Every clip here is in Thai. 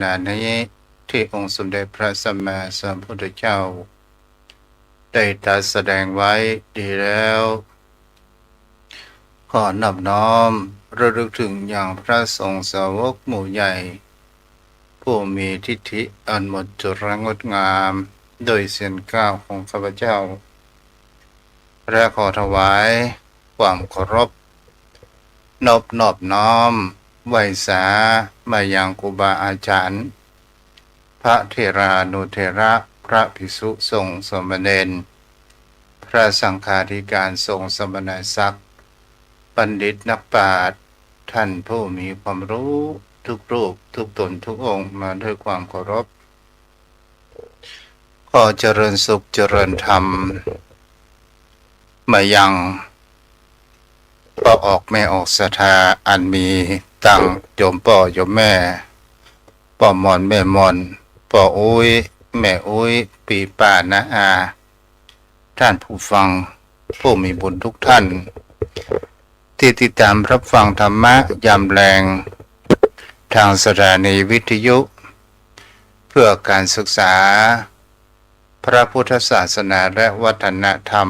นานี้ที่องค์สมเด็จพระสัมมาสัมพุทธเจ้าได้ตรัสแสดงไว้ดีแล้วขอนอบน้อมระลึกถึงอย่างพระสงฆ์สาวกหมู่ใหญ่ผู้มีทิฏฐิอันหมดจดงดงามโดยเสียงก้าวของข้าพเจ้าและขอถวายความเคารพนอบน้อมไหว้สามายังครูบาอาจารย์พระเถรานุเถระพระภิกษุสงฆ์สมณเณรพระสังฆาธิการสงฆ์สมณศักดิ์บัณฑิตนักปราชญ์ท่านผู้มีความรู้ทุกรูปทุกตนทุกองค์มาด้วยความเคารพขอเจริญสุขเจริญธรรมมายังพ่อออกแม่ออกศรัทธาอันมีตั้งโยมพ่อโยมแม่พ่อมอนแม่มอนพ่ออุ้ยแม่อุ้ยปีป้าน้าอาท่านผู้ฟังผู้มีบุญทุกท่านที่ติดตามรับฟังธรรมะยามแรงทางสถานีวิทยุเพื่อการศึกษาพระพุทธศาสนาและวัฒนธรรม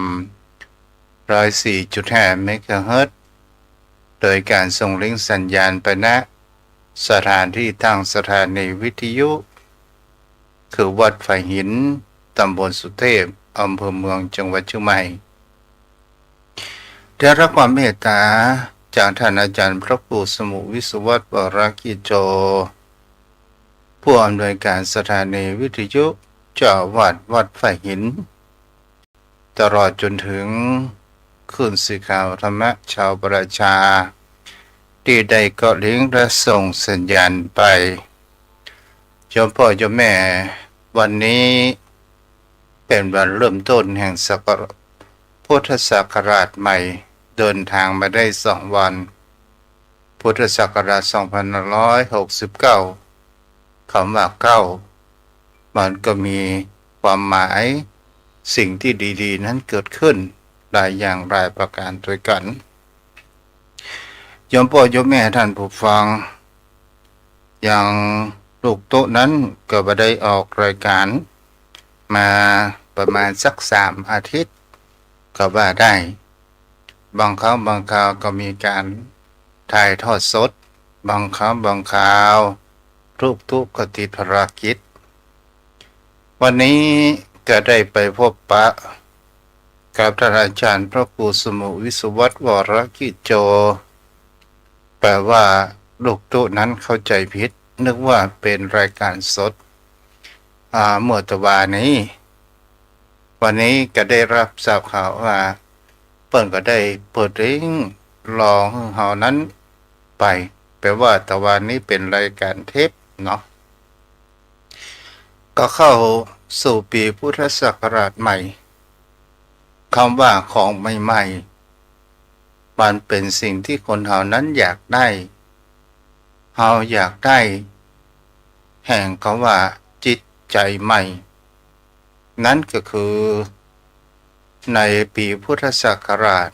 104.5 เมกะเฮิรตซ์โดยการส่งลิงก์สัญญาณไปณสถานที่ตั้งสถานีวิทยุคือวัดไผ่หินตำบลสุเทพอำเภอเมืองจังหวัดเชียงใหม่ได้รับความเมตตาจากท่านอาจารย์พระครูสมุวิศวัตรวรกิจโจผู้อำนวยการสถานีวิทยุเจ้าอาวาสวัดไผ่หินตลอดจนถึงขึ้นสื่อข่าวธรรมะชาวประชาที่ได้เกาะลิงก์และส่งสัญญาณไปโยมพ่อโยมแม่วันนี้เป็นวันเริ่มต้นแห่งศักราชพุทธศักราชใหม่เดินทางมาได้2 วันพุทธศักราช2569คำว่าเก้ามันก็มีความหมายสิ่งที่ดีๆนั้นเกิดขึ้นหลายอย่างหลายประการด้วยกันโยมพ่อโยมแม่ท่านผู้ฟังอย่างลูกโต๊ะนั้นก็บ่ได้ออกรายการมาประมาณสัก3 อาทิตย์ก็ว่าได้บางครั้งบางคราวก็มีการถ่ายทอดสดบางครั้งบางคราวรูปทุกก็ติดภารกิจวันนี้ก็ได้ไปพบปะกับท่านอาจารย์พระครูสมุวิศวัตรวรกิจโจแปลว่าลูกตุ๊นั้นเข้าใจผิดนึกว่าเป็นรายการสดเมื่อตะวานี้วันนี้ก็ได้รับทราบข่าวว่าเปิ้นก็ได้เปิดลิงก์รอให้เฮานั้นไปแปลว่าตะวันนี้เป็นรายการเทปเนาะก็เข้าสู่ปีพุทธศักราชใหม่คำว่าของใหม่ๆมันเป็นสิ่งที่คนเฮานั้นอยากได้เฮาอยากได้แห่งคำว่าจิตใจใหม่นั่นก็คือในปีพุทธศักราช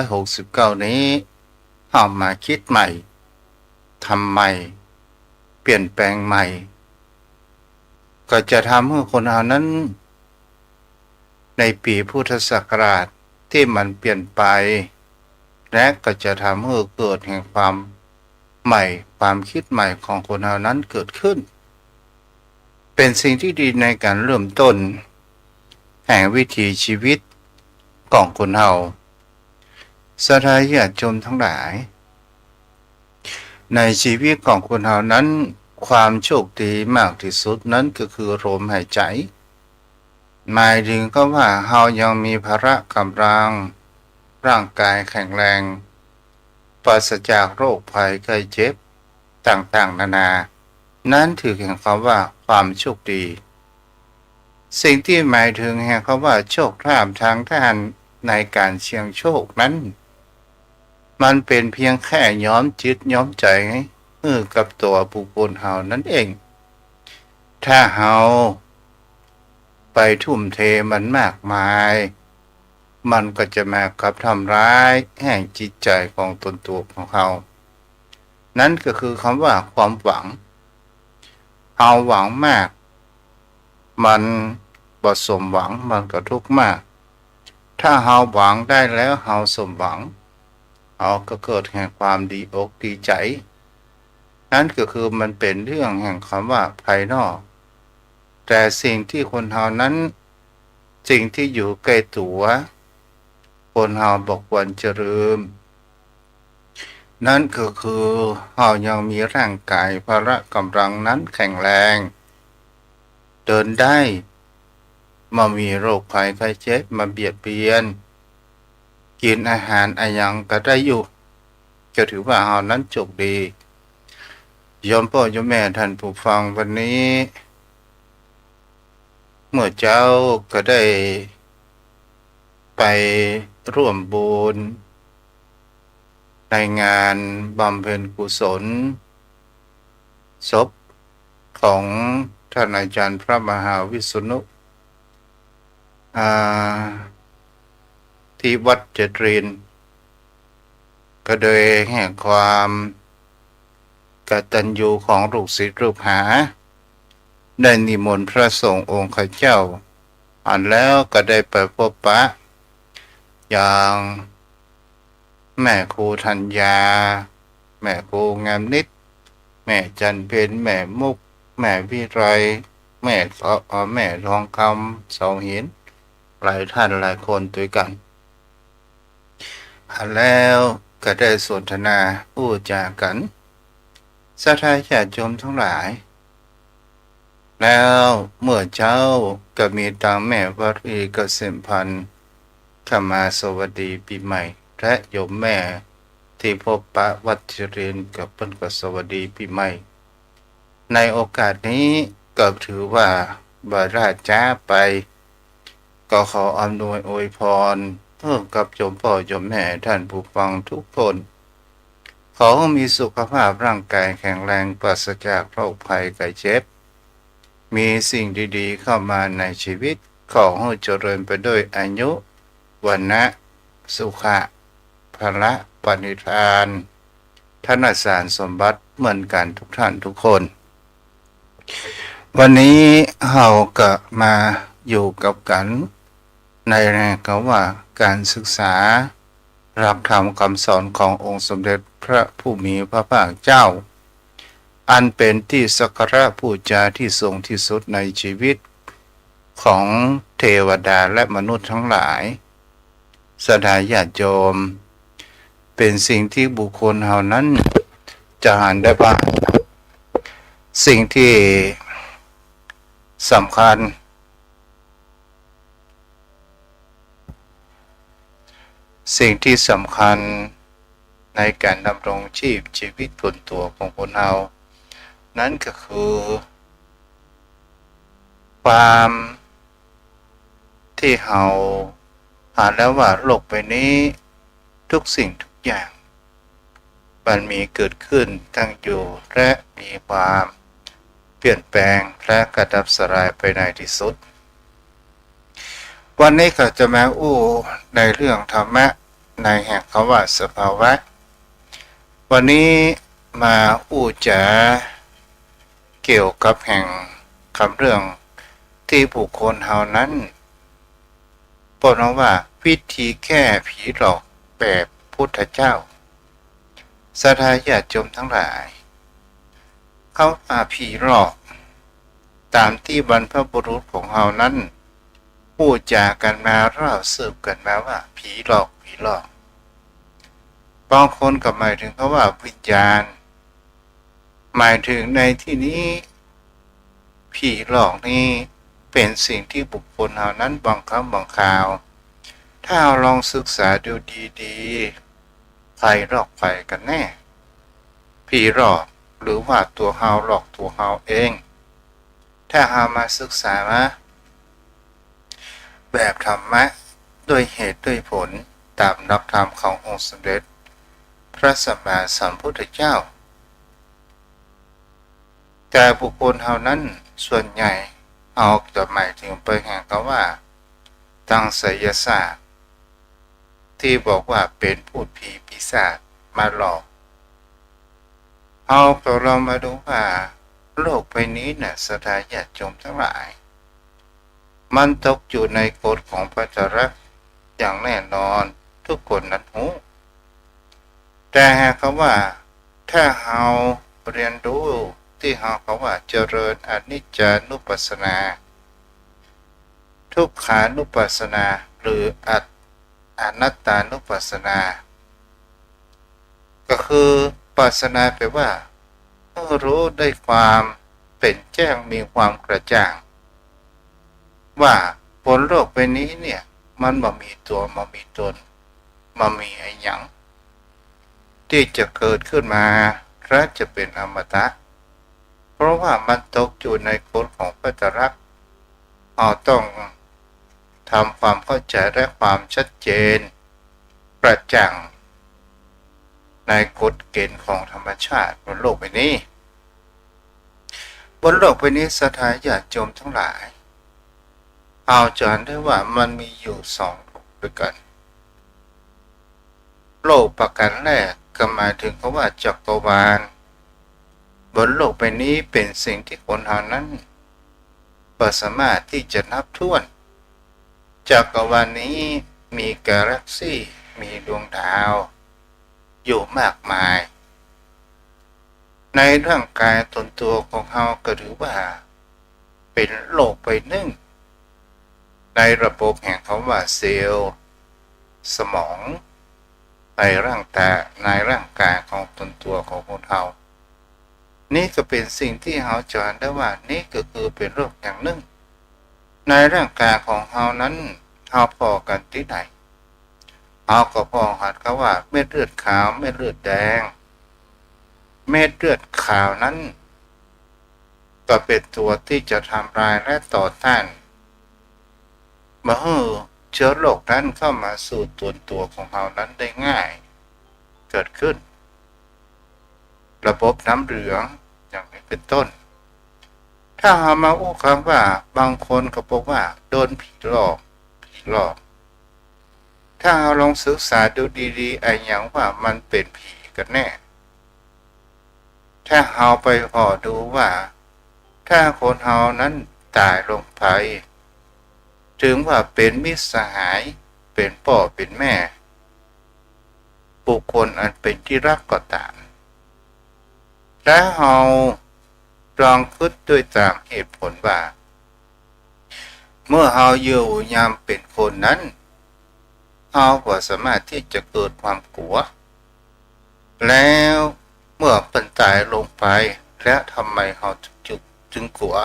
2569นี้เฮามาคิดใหม่ทำใหม่เปลี่ยนแปลงใหม่ก็จะทำให้คนเฮานั้นในปีพุทธศักราชที่มันเปลี่ยนไปและก็จะทำให้เกิดแห่งความใหม่ความคิดใหม่ของคนเฮานั้นเกิดขึ้นเป็นสิ่งที่ดีในการเริ่มต้นแห่งวิถีชีวิตของคนเฮาศรัทธาญาติโยมทั้งหลายในชีวิตของคนเฮานั้นความโชคดีมากที่สุดนั้นก็คือลมหายใจหมายถึงก็ว่าเฮายังมีพละกำลังร่างกายแข็งแรงปราศจากโรคภัยไข้เจ็บต่างๆนานานั้นถือแห่งคำว่าความโชคดีสิ่งที่หมายถึงแห่งคำว่าโชคลาภทางด้านในการเสี่ยงโชคนั้นมันเป็นเพียงแค่ย้อมจิตย้อมใจกับตัวบุคคลเฮานั่นเองถ้าเฮาไปทุ่มเทมันมากมายมันก็จะมากับทำร้ายแห่งจิตใจของตนตัวของเฮานั่นก็คือคำว่าความหวัง เฮาหวังมากมันบ่สมหวังมันก็ทุกข์มากถ้าเฮาหวังได้แล้วเฮาสมหวังเฮาก็เกิดแห่งความดีอกดีใจนั่นก็คือมันเป็นเรื่องแห่งคำว่าภายนอกแต่สิ่งที่คนเฮานั้นสิ่งที่อยู่ใกล้ตัวคนเฮาบ่ควรจะลืมนั่นก็คือเฮายังมีร่างกายพละกำลังนั้นแข็งแรงเดินได้บ่มีโรคภัยไข้เจ็บมาเบียดเบียนกินอาหารอะหยังก็ได้อยู่ก็ถือว่าเฮานั้นโชคดีโยมพ่อโยมแม่ท่านผู้ฟังวันนี้เมื่อเจ้าก็ได้ไปร่วมบุญในงานบำเพ็ญกุศลศพของท่านอาจารย์พระมหาวิษณุที่วัดเจตรินก็โดยแห่งความกตัญญูของลูกศิษย์ลูกหาได้นิมนต์พระสงฆ์องค์ข้าเจ้าอันแล้วก็ได้ไปพบปะอย่างแม่ครูธัญญาแม่ครูงามนิดแม่จันเพ็ญแม่มุกแม่วิไรแม่ทองคำเสาหินหลายท่านหลายคนด้วยกันอันแล้วก็ได้สนทนาพูดจากันศรัทธาญาติโยมทั้งหลายแล้วเมื่อเจ้าก็มีตามแม่วัดอีเกษมพันธ์เข้ามาสวัสดีปีใหม่และโยมแม่ที่พบปะวัดเจริญกับเพิ่นก็สวัสดีปีใหม่ในโอกาสนี้ก็ถือว่าบาราจ้าไปก็ขออำนวยอวยพรเพิ่มกับโยมพ่อโยมแม่ท่านผู้ฟังทุกคนขอมีสุขภาพร่างกายแข็งแรงปราศจากโรคภัยไข้เจ็บมีสิ่งดีๆเข้ามาในชีวิตขอให้เจริญไปด้วยอายุวันนะสุขะพละปณิธานธนสารสมบัติเหมือนกันทุกท่านทุกคนวันนี้เราก็มาอยู่กับกันในแนวคำว่าการศึกษาหลักธรรมคำสอนขององค์สมเด็จพระผู้มีพระภาคเจ้าอันเป็นที่สักการะบูชาที่สูงที่สุดในชีวิตของเทวดาและมนุษย์ทั้งหลายศรัทธาญาติโยมเป็นสิ่งที่บุคคลเหล่านั้นจะหันได้ว่าสิ่งที่สำคัญในการดำรงชีวิตส่วนตัวของคนเรานั่นก็คือความที่เราอ่านแล้วว่าโลกใบนี้ทุกสิ่งทุกอย่างมันมีเกิดขึ้นตั้งอยู่และมีความเปลี่ยนแปลงและกระดับสลายไปในที่สุดวันนี้ก็จะมาในเรื่องธรรมะในแห่งคำว่าสภาวะวันนี้มาจะเกี่ยวกับแห่งคำเรื่องที่บุคคลเฮานั้นบอกว่าวิธีแก้ผีหลอกแบบพุทธเจ้าศรัทธาญาติโยมทั้งหลายเขาผีหลอกตามที่บรรพบุรุษของเฮานั้นพูดจากันมาเล่าสืบกันมาว่าผีหลอกบางคนก็หมายถึงเขาว่าวิญญาณหมายถึงในที่นี้ผีหลอกนี่เป็นสิ่งที่บุคคลเหล่านั้นบางครั้งบางคราวถ้าเราลองศึกษาดูดีๆใครหลอกใครกันแน่ผีหลอกหรือว่าตัวเฮาหลอกตัวเฮาเองถ้าเอามาศึกษาแบบธรรมะด้วยเหตุด้วยผลตามหลักธรรมขององค์สมเด็จพระสัมมาสัมพุทธเจ้าแต่บุคคลเท่านั้นส่วนใหญ่เอาจะหมายถึงไปแห่งคำว่าทางไสยศาสตร์ที่บอกว่าเป็นพูดผีปีศาจมาหลอกเอาเรามาดูว่า โลกใบนี้น่ะสถาญาติโยมทั้งหลายมันตกอยู่ในกฎของพระจรักอย่างแน่นอนทุกคนนั้นรู้แต่หากว่าถ้าเราเรียนรู้ที่เขาว่าเจริญอนิจจานุปัสสนาทุกขานุปัสสนาหรืออนัตตานุปัสสนาก็คือปัสสนาแปลว่ารู้ได้ความเป็นแจ้งมีความกระจ่างว่าบนโลกใบนี้เนี่ยมันบ่มีตัวบ่มีตนบ่มีไอ้หยังที่จะเกิดขึ้นมาและจะเป็นอมตะเพราะว่ามันตกอยู่ในกฎของพระไตรลักษณ์เราต้องทำความเข้าใจและความชัดเจนประจักษ์ในกฎเกณฑ์ของธรรมชาติบนโลกใบนี้สถาญาติโยมทั้งหลายเอาจารย์ได้ว่ามันมีอยู่สองโลกด้วยกันโลกประการแรกก็หมายถึงคำว่าจักรวาลบนโลกใบนี้เป็นสิ่งที่คนเรานั้นบ่สามารถที่จะนับถ้วนจักรวาลนี้มีกาแล็กซี่มีดวงดาวอยู่มากมายในร่างกายตนตัวของเราก็ถือว่าเป็นโลกใบหนึ่งในระบบแห่งคำว่าเซลล์สมองในร่างกายของตนตัวของคนเรานี่ก็เป็นสิ่งที่เราจำได้ว่านี่ก็คือเป็นโรคอย่างหนึ่งในร่างกายของเรานั้นเราพอกันที่ไหนเราก็พอหัดเขาว่าเม็ดเลือดขาวเม็ดเลือดแดงเม็ดเลือดขาวนั้นก็เป็นตัวที่จะทำลายและต่อต้านเมื่อเชื้อโรคนั้นเข้ามาสู่ตัวของเรานั้นได้ง่ายเกิดขึ้นระบบน้ำเหลืองอย่างนี้เป็นต้นถ้าเรามาอู้คำว่าบางคนก็บอกว่าโดนผีหลอกถ้าเราลองศึกษาดูดีๆไอ้อย่างว่ามันเป็นผีกันแน่ถ้าเราไปพอดูว่าถ้าคนเรานั้นตายลงไปถึงว่าเป็นมิตรสหายเป็นพ่อเป็นแม่บุคคลอันเป็นที่รักก็ตามและเราลองคิดด้วยตามเหตุผลว่าเมื่อเราอยู่ยามเป็นคนนั้นเราก็สามารถที่จะเกิดความกลัวแล้วเมื่อเป็นตายลงไปแล้วทำไมเราจึงกลัว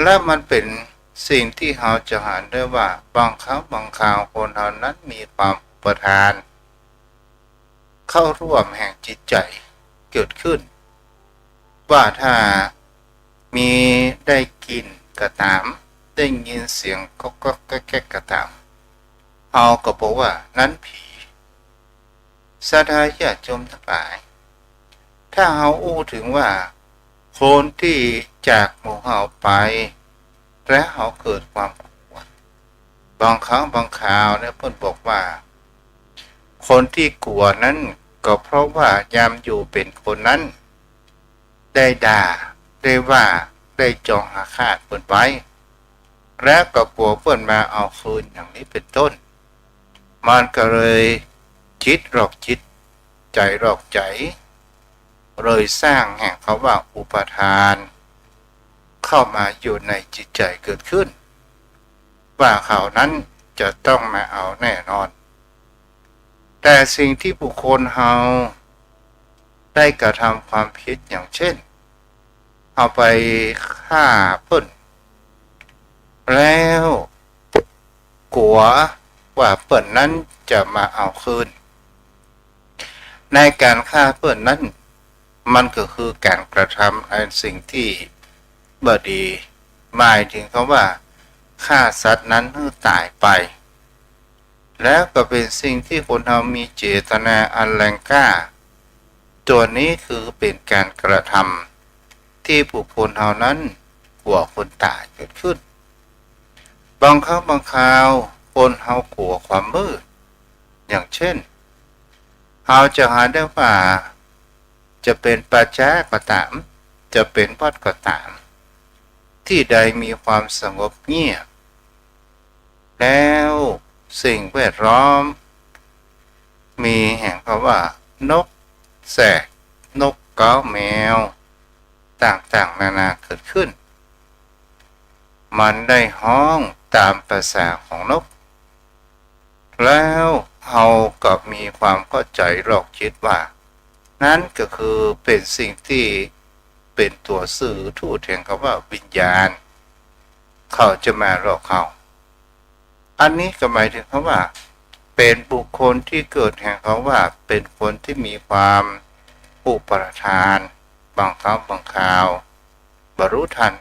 และมันเป็นสิ่งที่เราจะเห็นได้ว่าบางครั้งบางคราวคนเรานั้นมีความอุปทานเข้าร่วมแห่งจิตใจเกิดขึ้นว่าถ้ามีได้กินกระตามได้ยินเสียงก็แก๊กกระตามเอาก็บอกว่านั้นผีสถาญาติโยมทั้งหลายถ้าเราอู้ถึงว่าคนที่จากหมู่เราไปและเขาเกิดความกลัวบางครั้งบางคราวเนี่ยเพิ่นบอกว่าคนที่กลัวนั้นก็เพราะว่ายามอยู่เป็นคนนั้นได้ด่าได้ว่าได้จองอาฆาตเพิ่นไว้และก็กลัวเพิ่นมาเอาคืนอย่างนี้เป็นต้นมันก็เลยจิตหลอกจิตใจหลอกใจเลยสร้างแห่งเขาว่าอุปทานเข้ามาอยู่ในจิตใจเกิดขึ้นว่าเขานั้นจะต้องมาเอาแน่นอนแต่สิ่งที่บุคคลเราได้กระทำความผิดอย่างเช่นเอาไปฆ่าเพิ่นแล้วกลัวว่าเพิ่นนั้นจะมาเอาคืนในการฆ่าเพิ่นนั้นมันก็คือการกระทำในสิ่งที่บ่ดีหมายถึงคำว่าฆ่าสัตว์นั้นให้ตายไปแล้วก็เป็นสิ่งที่คนเรามีเจตนาอันแรงกล้าตัวนี้คือเป็นการกระทำที่บุคคลเรานั้นกลัวคนตายเกิดขึ้นบางครั้งบางคราวคนเรากลัวความมืดอย่างเช่นเราจะหาได้ว่าจะเป็นป่าช้าก็ตาม จะเป็นวัดก็ตามที่ใดมีความสงบเงียบแล้วสิ่งแวดล้อมมีแห่งคำว่านกแสกนกเก้าแมวต่างๆนานาเกิดขึ้นมันได้ห้องตามภาษาของนกแล้วเราก็มีความเข้าใจหลอกคิดว่านั้นก็คือเป็นสิ่งที่เป็นตัวสื่อทูตแห่งคำว่าวิญญาณเขาจะมาหลอกเขาอันนี้ก็หมายถึงคำว่าเป็นบุคคลที่เกิดแห่งคำว่าเป็นคนที่มีความอุปทานบางครั้งบางคราวบรรลุทัน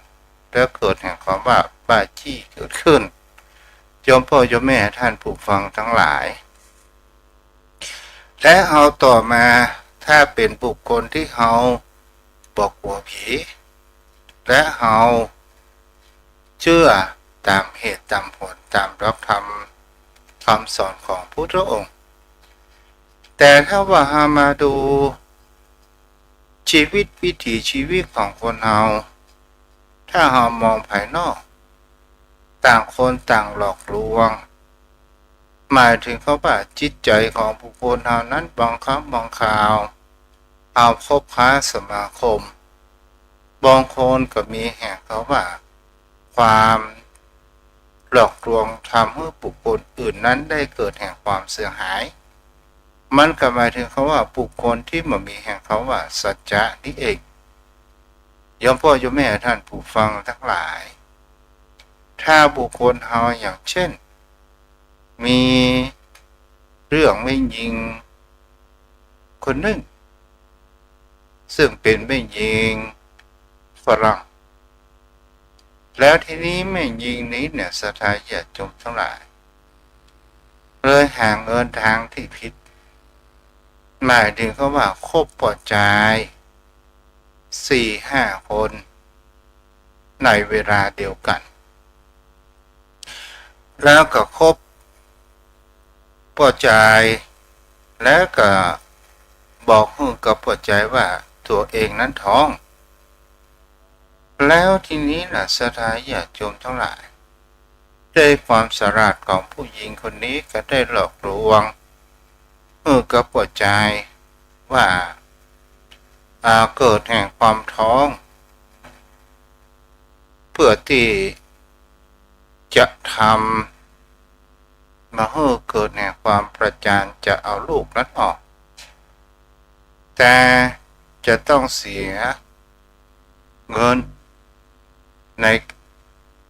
แล้วเกิดแห่งความว่าบ้าจี้เกิดขึ้นโยมพ่อโยมแม่ท่านผู้ฟังทั้งหลายและเอาต่อมาถ้าเป็นบุคคลที่เขาบอกกลัวผีและเขาเชื่อตามเหตุตามผลตามหลักธรรมคำสอนของพุทธองค์แต่ถ้าว่ามาดูชีวิตวิถีชีวิตของคนเราถ้าเรามองภายนอกต่างคนต่างหลอกลวงหมายถึงเขาว่าจิตใจของบุคคลเรานั้นบางครั้งบางคราวเอาคบค้าสมาคมบางคนก็มีแห่งเขาว่าความหลอกลวงทำให้บุคคลอื่นนั้นได้เกิดแห่งความเสียหายมันก็หมายถึงเขาว่าบุคคลที่มันมีแห่งเขาว่าสัจจะนี่เองโยมพ่อโยมแม่ท่านผู้ฟังทั้งหลายถ้าบุคคลเราอย่างเช่นมีเรื่องไม่ยิงคนหนึ่งซึ่งเป็นไม่ยิงฝรั่งแล้วทีนี้ไม่ยิงนี้เนี่ยศรัทธาญาติโยมทั้งหลายเลยห่างเอินทางที่ผิดหมายถึงเขาว่าคบปอดใจ4-5 คนในเวลาเดียวกันแล้วก็คบปอดใจแล้วก็บอกให้กับปอดใจว่าตัวเองนั้นท้องแล้วทีนี้ล่ะศรัทธาญาติโยมทั้งหลายได้ความสามารถของผู้หญิงคนนี้ก็ได้หลอกลวงกับปอดใจว่าเกิดแห่งความท้องเพื่อที่จะทำมาให้เกิดแห่งความประจานจะเอาลูกนั้นออกแต่จะต้องเสียเงินใน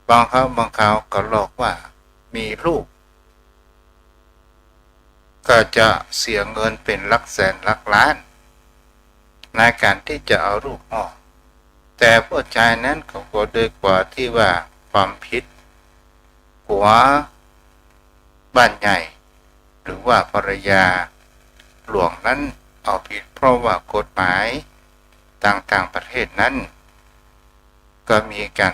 บางครั้งบางคราวก็หลอกว่ามีลูกก็จะเสียเงินเป็นหลักแสนหลักล้านในการที่จะเอาลูกออกแต่ผู้ชายนั้นก็ด้วยกว่าที่ว่าความผิดหัวบ้านใหญ่หรือว่าภรรยาหลวงนั้นเอาผิดเพราะว่ากฎหมายต่างๆประเทศนั้นก็มีการ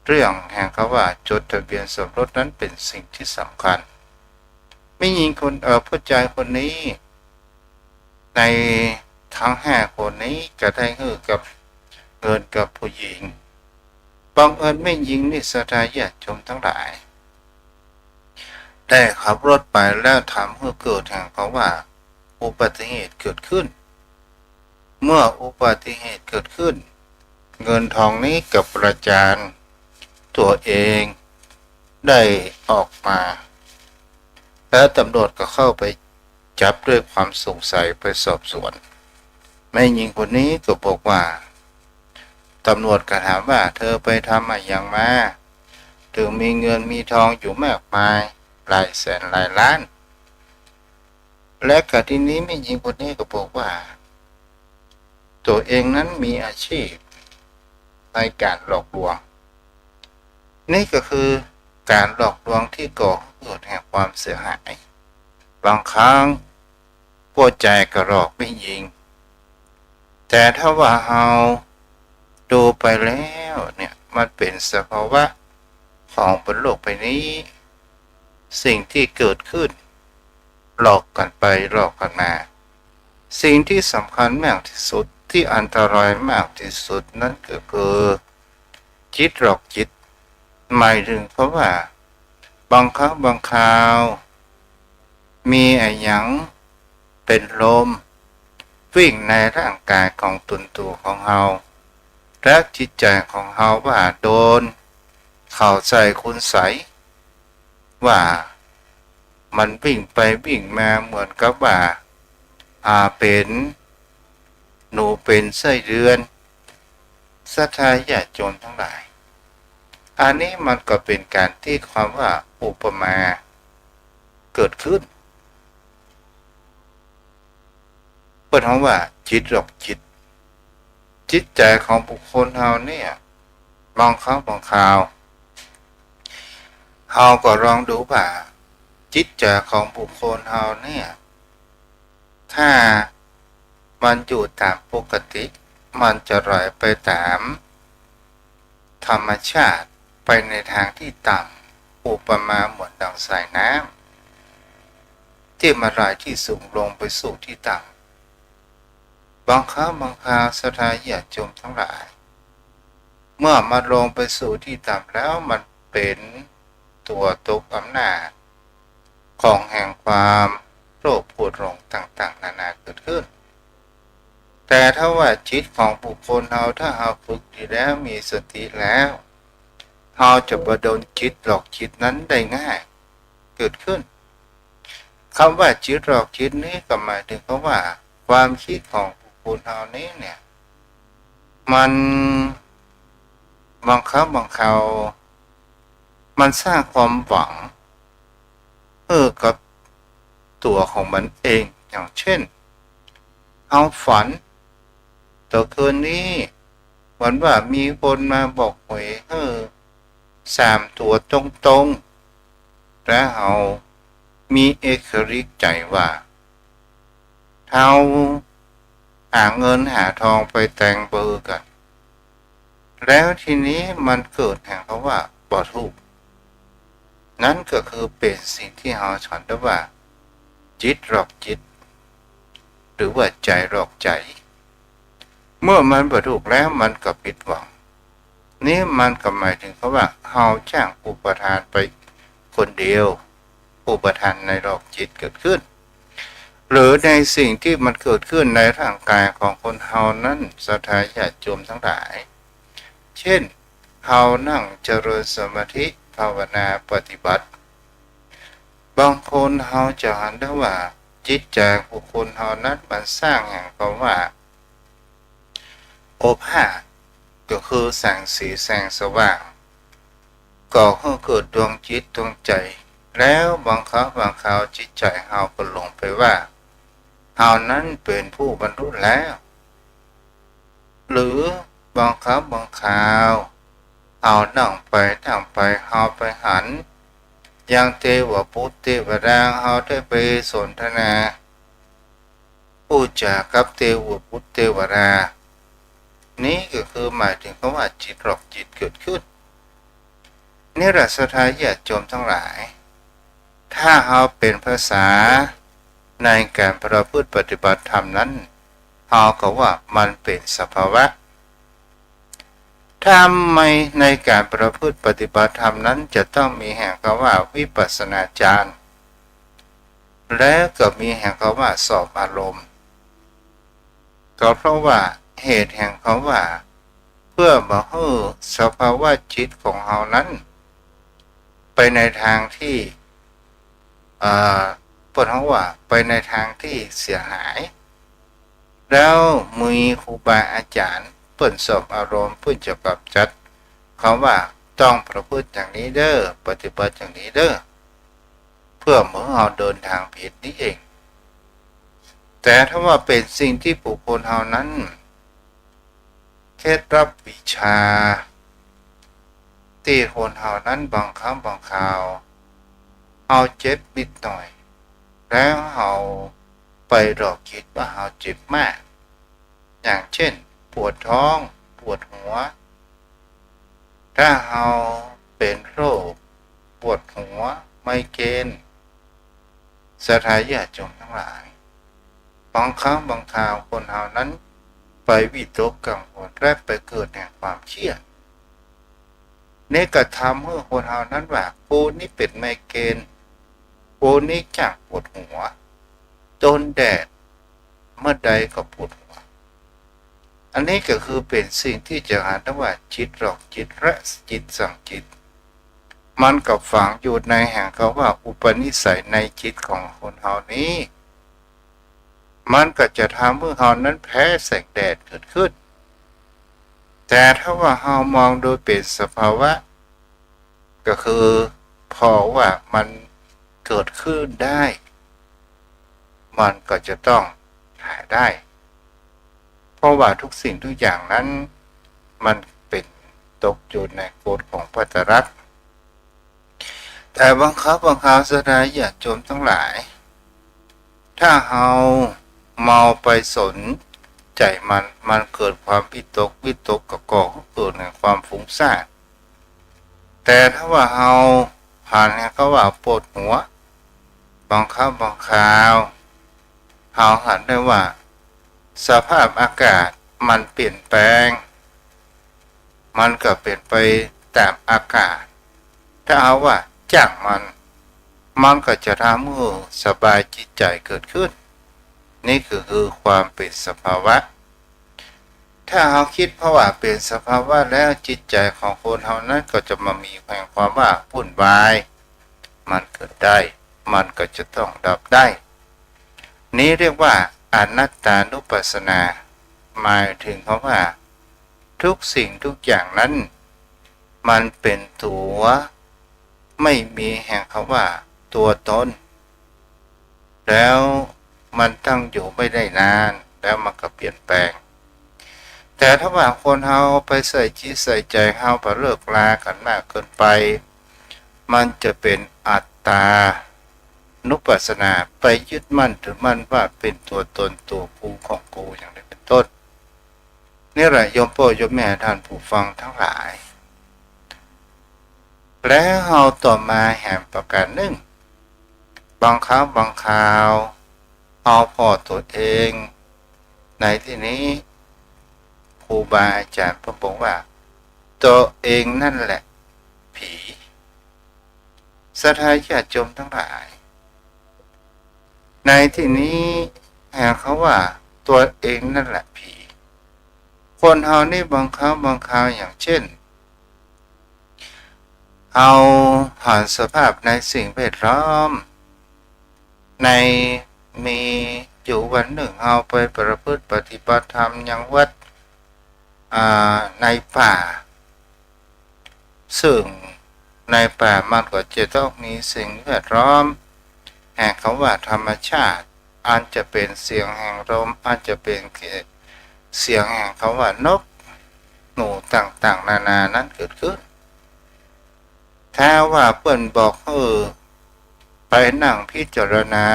เรื่องแห่งเขาว่าจดทะเบียนสมรสนั้นเป็นสิ่งที่สำคัญไม่ยิงคนผู้ชายคนนี้ในทั้ง5 คนนี้ก็ได้กับเงินกับผู้หญิงบังเอิญไม่ยิงนิสทายาติชมทั้งหลายได้ขับรถไปแล้วทำให้เกิดแห่งเขาว่าอุบัติเหตุเกิดขึ้นเมื่ออุบัติเหตุเกิดขึ้นเงินทองนี้กับประจานตัวเองได้ออกมาแล้วตำรวจก็เข้าไปจับด้วยความสงสัยไปสอบสวนแม่หญิงคนนี้ก็บอกว่าตำรวจก็ถามว่าเธอไปทำอะไรอย่างมาถึงมีเงินมีทองอยู่มากมายหลายแสนหลายล้านและกะทีนี้แม่หญิงคนนี้ก็บอกว่าตัวเองนั้นมีอาชีพในการหลอกลวงนี่ก็คือการหลอกลวงที่ก่อเกิดแห่งความเสียหายบางครั้งพวกใจก็หลอกไม่ยิงแต่ถ้าว่าเราดูไปแล้วเนี่ยมันเป็นสภาวะของบนโลกใบนี้สิ่งที่เกิดขึ้นหลอกกันไปหลอกกันมา สิ่งที่สำคัญมากที่สุดที่อันตรายมากที่สุดนั่นก็คือจิตหลอกจิตหมายถึงเพราะว่าบางครั้งบางคราวมีไอ้หยังเป็นลมวิ่งในร่างกายของตนตัวของเฮาและจิตใจของเฮาว่าโดนเข้าใจคุณใสว่ามันวิ่งไปวิ่งมาเหมือนกับว่าเป็นหนูเป็นไส้เดือนศรัทธาญาติโยมทั้งหลายอันนี้มันก็เป็นการที่ความว่าอุปมาเกิดขึ้นเปิดคำว่าจิตหลอกจิตจิตใจของบุคคลเฮาเนี่ยบางครั้งบางคราวเฮาก็ลองดูว่าจิตใจของบุคคลเฮาเนี่ยถ้ามันอยู่ตามปกติมันจะไหลไปตามธรรมชาติไปในทางที่ต่ำอุปมาเหมือนดังสายน้ำที่มาไหลที่สูงลงไปสู่ที่ต่ำบางครั้งบางคราวศรัทธาญาติโยมทั้งหลายเมื่อมาลงไปสู่ที่ต่ำแล้วมันเป็นตัวตกอำนาจของแห่งความโลภโกรธหลงต่างๆนานาเกิดขึ้นแต่ถ้าว่าจิตของบุคคลเราถ้าเราฝึกดีแล้วมีสติแล้วเราจะบโดนจิตหลอกจิตนั้นได้ง่ายเกิดขึ้นคำว่าจิตหลอกจิตนี้ก็หมายถึงว่าความคิดของบุคคลเรานี้เนี่ยมันบางครั้งบางคราวมันสร้างความหวังกับตัวของมันเองอย่างเช่นเอาฝันต่อคืนนี้วันว่ามีคนมาบอกหวย3 ตัวตรงๆและเอามีเอกริกใจว่าเราหาเงินหาทองไปแต่งเบอร์กันแล้วทีนี้มันเกิดแห่งเพราะว่าบ่ถูกนั่นก็คือเป็นสิ่งที่เราสอนได้ว่าจิตหลอกจิตหรือว่าใจหลอกใจเมื่อมันบ่ถูกแล้วมันก็ผิดหวังนี่มันก็หมายถึงเพราะว่าเราจ้างอุปทานไปคนเดียวอุปทานในหลอกจิตเกิดขึ้นหรือในสิ่งที่มันเกิดขึ้นในร่างกายของคนเฮานั้นศรัทธาญาติโยมทั้งหลายเช่นเฮานั่งเจริญสมาธิภาวนาปฏิบัติบางคนเฮาจะเห็นได้ว่าจิตใจบุคคลเฮานั้นมันสร้างแห่งคำว่าโอภาสก็คือแสงสีแสงสว่างก่อให้เกิดดวงจิตดวงใจแล้วบางครั้งบางคราวจิตใจเฮาก็หลงไปว่าเฮานั้นเป็นผู้บรรลุแล้วหรือบางครั้งบางคราวเฮานั่งไปเฮาไปหันยังเทวปุตเทวดาเฮาได้ไปสนทนาพูดจากับเทวปุตเทวดานี้ก็คือหมายถึงคำว่าจิตหลอกจิตเกิดขึ้นนี่แหละศรัทธาญาติโยมทั้งหลายถ้าเราเป็นภาษาในการประพฤติปฏิบัติธรรมนั้นเราก็ว่ามันเป็นสภาวะทำไมในการประพฤติปฏิบัติธรรมนั้นจะต้องมีแห่งคำว่าวิปัสสนาญาณและก็มีแห่งคำว่าสอบอารมณ์ก็เพราะว่าเหตุแห่งคำว่าเพื่อมาให้สภาวะจิตของเรานั้นไปในทางที่เปิดเขาว่าไปในทางที่เสียหายแล้วมีครูบาอาจารย์เปิดสอบอารมณ์เพื่อจะปรับจัดคำว่าต้องประพฤติอย่างนี้เด้อปฏิบัติอย่างนี้เด้อเพื่อเมื่อเราเดินทางผิดนี้เองแต่ถ้าว่าเป็นสิ่งที่บุคคลเรานั้นเคล็ดลับวิชาที่คนเรานั้นบางครั้งบางคราวเอาเจ็บนิดหน่อยแล้วเอาไปหลอกคิดว่าเอาเจ็บมากอย่างเช่นปวดท้องปวดหัวถ้าเราเป็นโรคปวดหัวไมเกรนศรัทธาญาติโยมทั้งหลาย บางครั้งบางคราวคนเฮานั้นไปวิตกกังวลและไปเกิดแห่งความเครียดนี่ก็ทำให้คนเฮานั้นว่ากูนี่เป็นไมเกรนกูนี่จักปวดหัวโดนแดดเมื่อใดก็ปวดหัวอันนี้ก็คือเป็นสิ่งที่จะอ่านได้ว่าจิตหลอกจิตและจิตสั่งจิตมันกับฝังอยู่ในแห่งคำว่าอุปนิสัยในจิตของคนเฮานี้มันก็จะทำให้เฮานั้นแพ้แสงแดดเกิดขึ้นแต่ถ้าว่าเฮามองโดยเป็นสภาวะก็คือพอว่ามันเกิดขึ้นได้มันก็จะต้องหายได้เพราะว่าทุกสิ่งทุกอย่างนั้นมันเป็นตกอยู่ในกฎของปัจจรักแต่บางครั้งบางคราวสดายญาติโยมทั้งหลายถ้าเฮาเมาไปสนใจมันเกิดความวิตกก็ก่อเกิดในความฟุ้งซ่านแต่ถ้าว่าเฮาผ่านเนี่ยเขาว่าปวดหัวบางครั้งบางคราวเฮาหันได้ว่าสภาพอากาศมันเปลี่ยนแปลงมันก็เปลี่ยนไปตามอากาศถ้าเอาว่าจ้างมันก็จะทำให้สบายจิตใจเกิดขึ้นนี่คือความเป็นสภาวะถ้าเราคิดเพราะว่าเป็นสภาวะแล้วจิตใจของคนเรานั้นก็จะมามีความว่าวุ่นวายมันเกิดได้มันก็จะต้องดับได้นี้เรียกว่าอนัตตานุปัสสนาหมายถึงคำว่าทุกสิ่งทุกอย่างนั้นมันเป็นตัวไม่มีแห่งคำว่าตัวตนแล้วมันตั้งอยู่ไม่ได้นานแล้วมันก็เปลี่ยนแปลงแต่ถ้าว่าคนเฮาไปใส่จิตใส่ใจเฮาไปเลิกลากันมากเกินไปมันจะเป็นอัตตานุปัสสนาไปยึดมั่นถือมั่นว่าเป็นตัวตนตัวกูของกูอย่างนี้เป็นต้นนี่แหละโยมพ่อโยมแม่ท่านผู้ฟังทั้งหลายแล้วเฮาต่อมาแห่งประการหนึ่งบางครั้งบางคราวเอาพอตัวเองในที่นี้ครูบาอาจารย์บอกว่าตัวเองนั่นแหละผีศรัทธาญาติโยมทั้งหลายในที่นี้แห่งเขาว่าตัวเองนั่นแหละผีคนเฮานี่บางครั้งบางคราวอย่างเช่นเอาผ่านสภาพในสิ่งแวดล้อมในมีอยู่วันหนึ่งเอาไปประพฤติปฏิบัติธรรมยังวัดในป่าซึ่งในป่ามันก็จะต้องมีสิ่งแวดล้อมแห่งคำว่าธรรมชาติอาจจะเป็นเสียงแห่งลมอาจจะเป็นเสียงแห่งคำว่านกหนูต่างๆนานานั้นเกิดขึ้นถ้าว่าเปิ้นบอกไปนั่งพิจารณา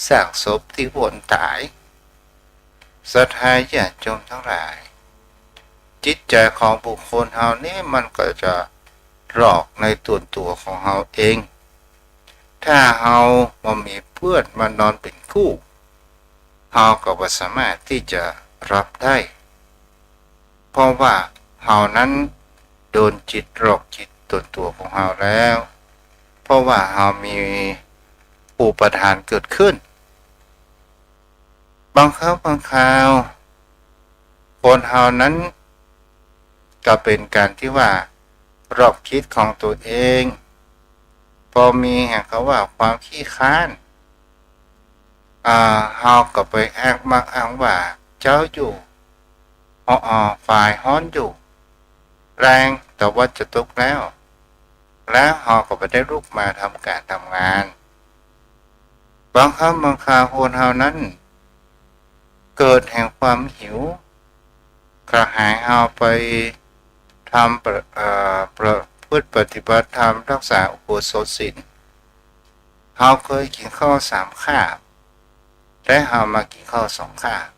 ซากศพที่วนตายศรัทธาญาติโยมทั้งหลายจิตใจของบุคคลเฮานี่มันก็จะหลอกในตัวของเฮาเองถ้าเฮามามีเพื่อนมานอนเป็นคู่เฮาก็บ่สามารถที่จะรับได้เพราะว่าเฮานั้นโดนจิตหลอกจิตตัวของเฮาแล้วเพราะว่าเฮามีอุปทานเกิดขึ้นบางครั้งบางคราวคนเฮานั้นก็เป็นการที่ว่ารอบคิดของตัวเองพอมีแห่งเขาว่าความขี้ค้านเฮาก็ไปมักอ้างว่าเจ้าอยู่ฝ่ายฮ้อนอยู่แรงแต่ว่าจะตกแล้วเฮาก็ไปได้ลุกมาทำการทำงานบางครั้งบางคราวคนเฮานั้นเกิดแห่งความหิวกระหายเฮาไปทำประพฤติปฏิบัติธรรมรักษาอุโบสถศีลเฮาเคยกินข้าว3 คาบและเฮามากินข้าว2 คาบ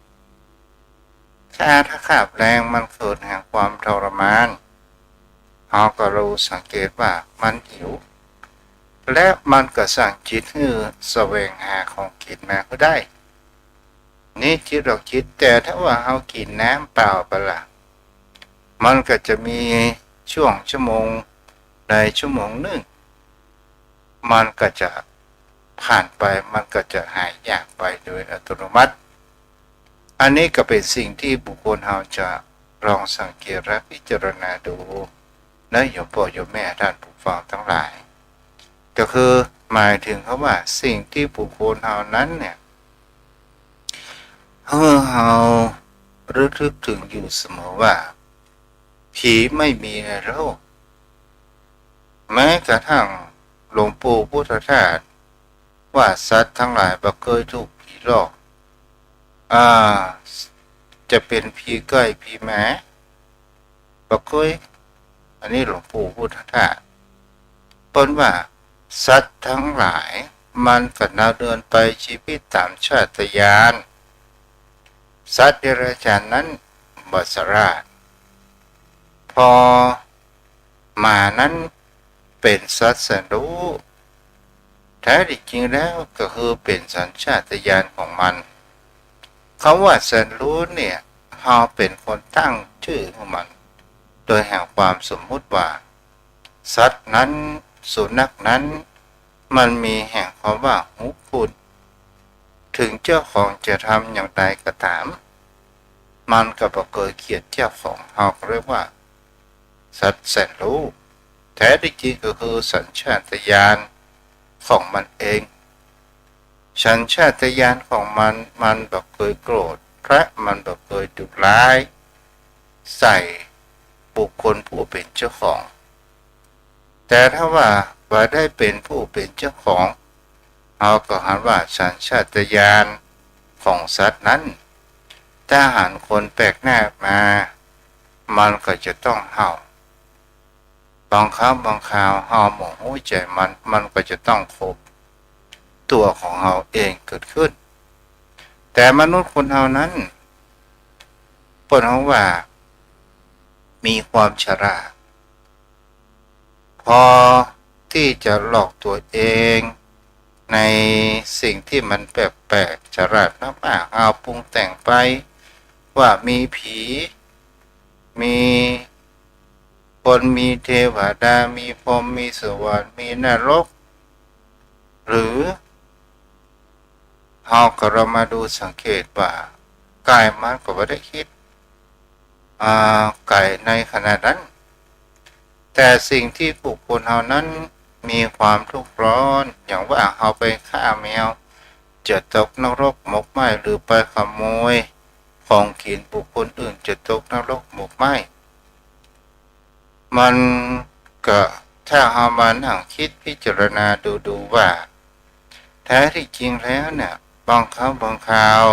ถ้าคาบแรงมันเกิดแห่งความทรมานเฮาก็รู้สังเกตว่ามันหิวและมันก็สั่งจิตให้แสวงหาของกินมาก็ได้ นี่คิดเราคิดแต่ถ้าว่าเรากินน้ำเปล่าไปละมันก็จะมีช่วงชั่วโมงในชั่วโมงหนึ่งมันก็จะผ่านไปมันก็จะหายยากไปโดยอัตโนมัติอันนี้ก็เป็นสิ่งที่บุคคลเราจะลองสังเกตและพิจารณาดูนะโยมพ่อโยมแม่ท่านผู้ฟังทั้งหลายก็คือหมายถึงเขาว่าสิ่งที่บุคคลเรานั้นเนี่ยเราระลึกถึงอยู่เสมอว่าผีไม่มีในโลกแม้กระทั่งหลวงปู่พุทธทาสว่าสัตว์ทั้งหลายบ่เคยถูกผีหลอกจะเป็นผีใกล้ผีแม้บ่เคยอันนี้หลวงปู่พุทธทาสเปิ้นว่าสัตว์ทั้งหลายมันก็ดำเนินไปชีวิตตามชาตญาณสัตว์เดรัจฉานนั้นบ่สราดพอมานั้นเป็นสัตว์แสนรู้แท้จริงแล้วก็คือเป็นสัญชาตญาณของมันคำว่าแสนรู้เนี่ยเราเป็นคนตั้งชื่อของมันโดยแห่งความสมมุติว่าสัตว์นั้นสุนัขนั้นมันมีแห่งความว่าหูพูดถึงเจ้าของจะทำอย่างใดก็ตามมันก็บ่เคยเขียนเจ้าของเราเรียกว่าสัตว์แสนรู้แท้จริงก็คือสัญชาตญาณของมันเองสัญชาตญาณของมันบ่เคยโกรธและมันบ่เคยดุร้ายใส่บุคคลผู้เป็นเจ้าของแต่ถ้าว่าได้เป็นผู้เป็นเจ้าของเราก็หันว่าสัญชาตญาณของสัตว์นั้นถ้าหันคนแปลกหน้ามามันก็จะต้องเห่าบางครั้งบางคราวเห่าหมองหูใจมันก็จะต้องคบตัวของเราเองเกิดขึ้นแต่มนุษย์คนเรานั้นเปิ้นเขาว่ามีความฉลาดพอที่จะหลอกตัวเองในสิ่งที่มันแปลกๆฉลาดมากๆเอาปรุงแต่งไปว่ามีผีมีคนมีเทวดามีพรหมมีสวรรค์มีนรกหรือเรามาดูสังเกตว่ากายมันก็ไม่ได้คิดไก่ในขณะนั้นแต่สิ่งที่บุคคลเรานั้นมีความทุกข์ร้อนอย่างว่าเราไปฆ่าแมวจะตกนรกหมกไหมหรือไปขโมยของกินบุคคลอื่นจะตกนรกหมกไหมมันก็ถ้าเรามานั่งคิดพิจารณาดูว่าแท้ที่จริงแล้วเนี่ยบางครั้งบางคราว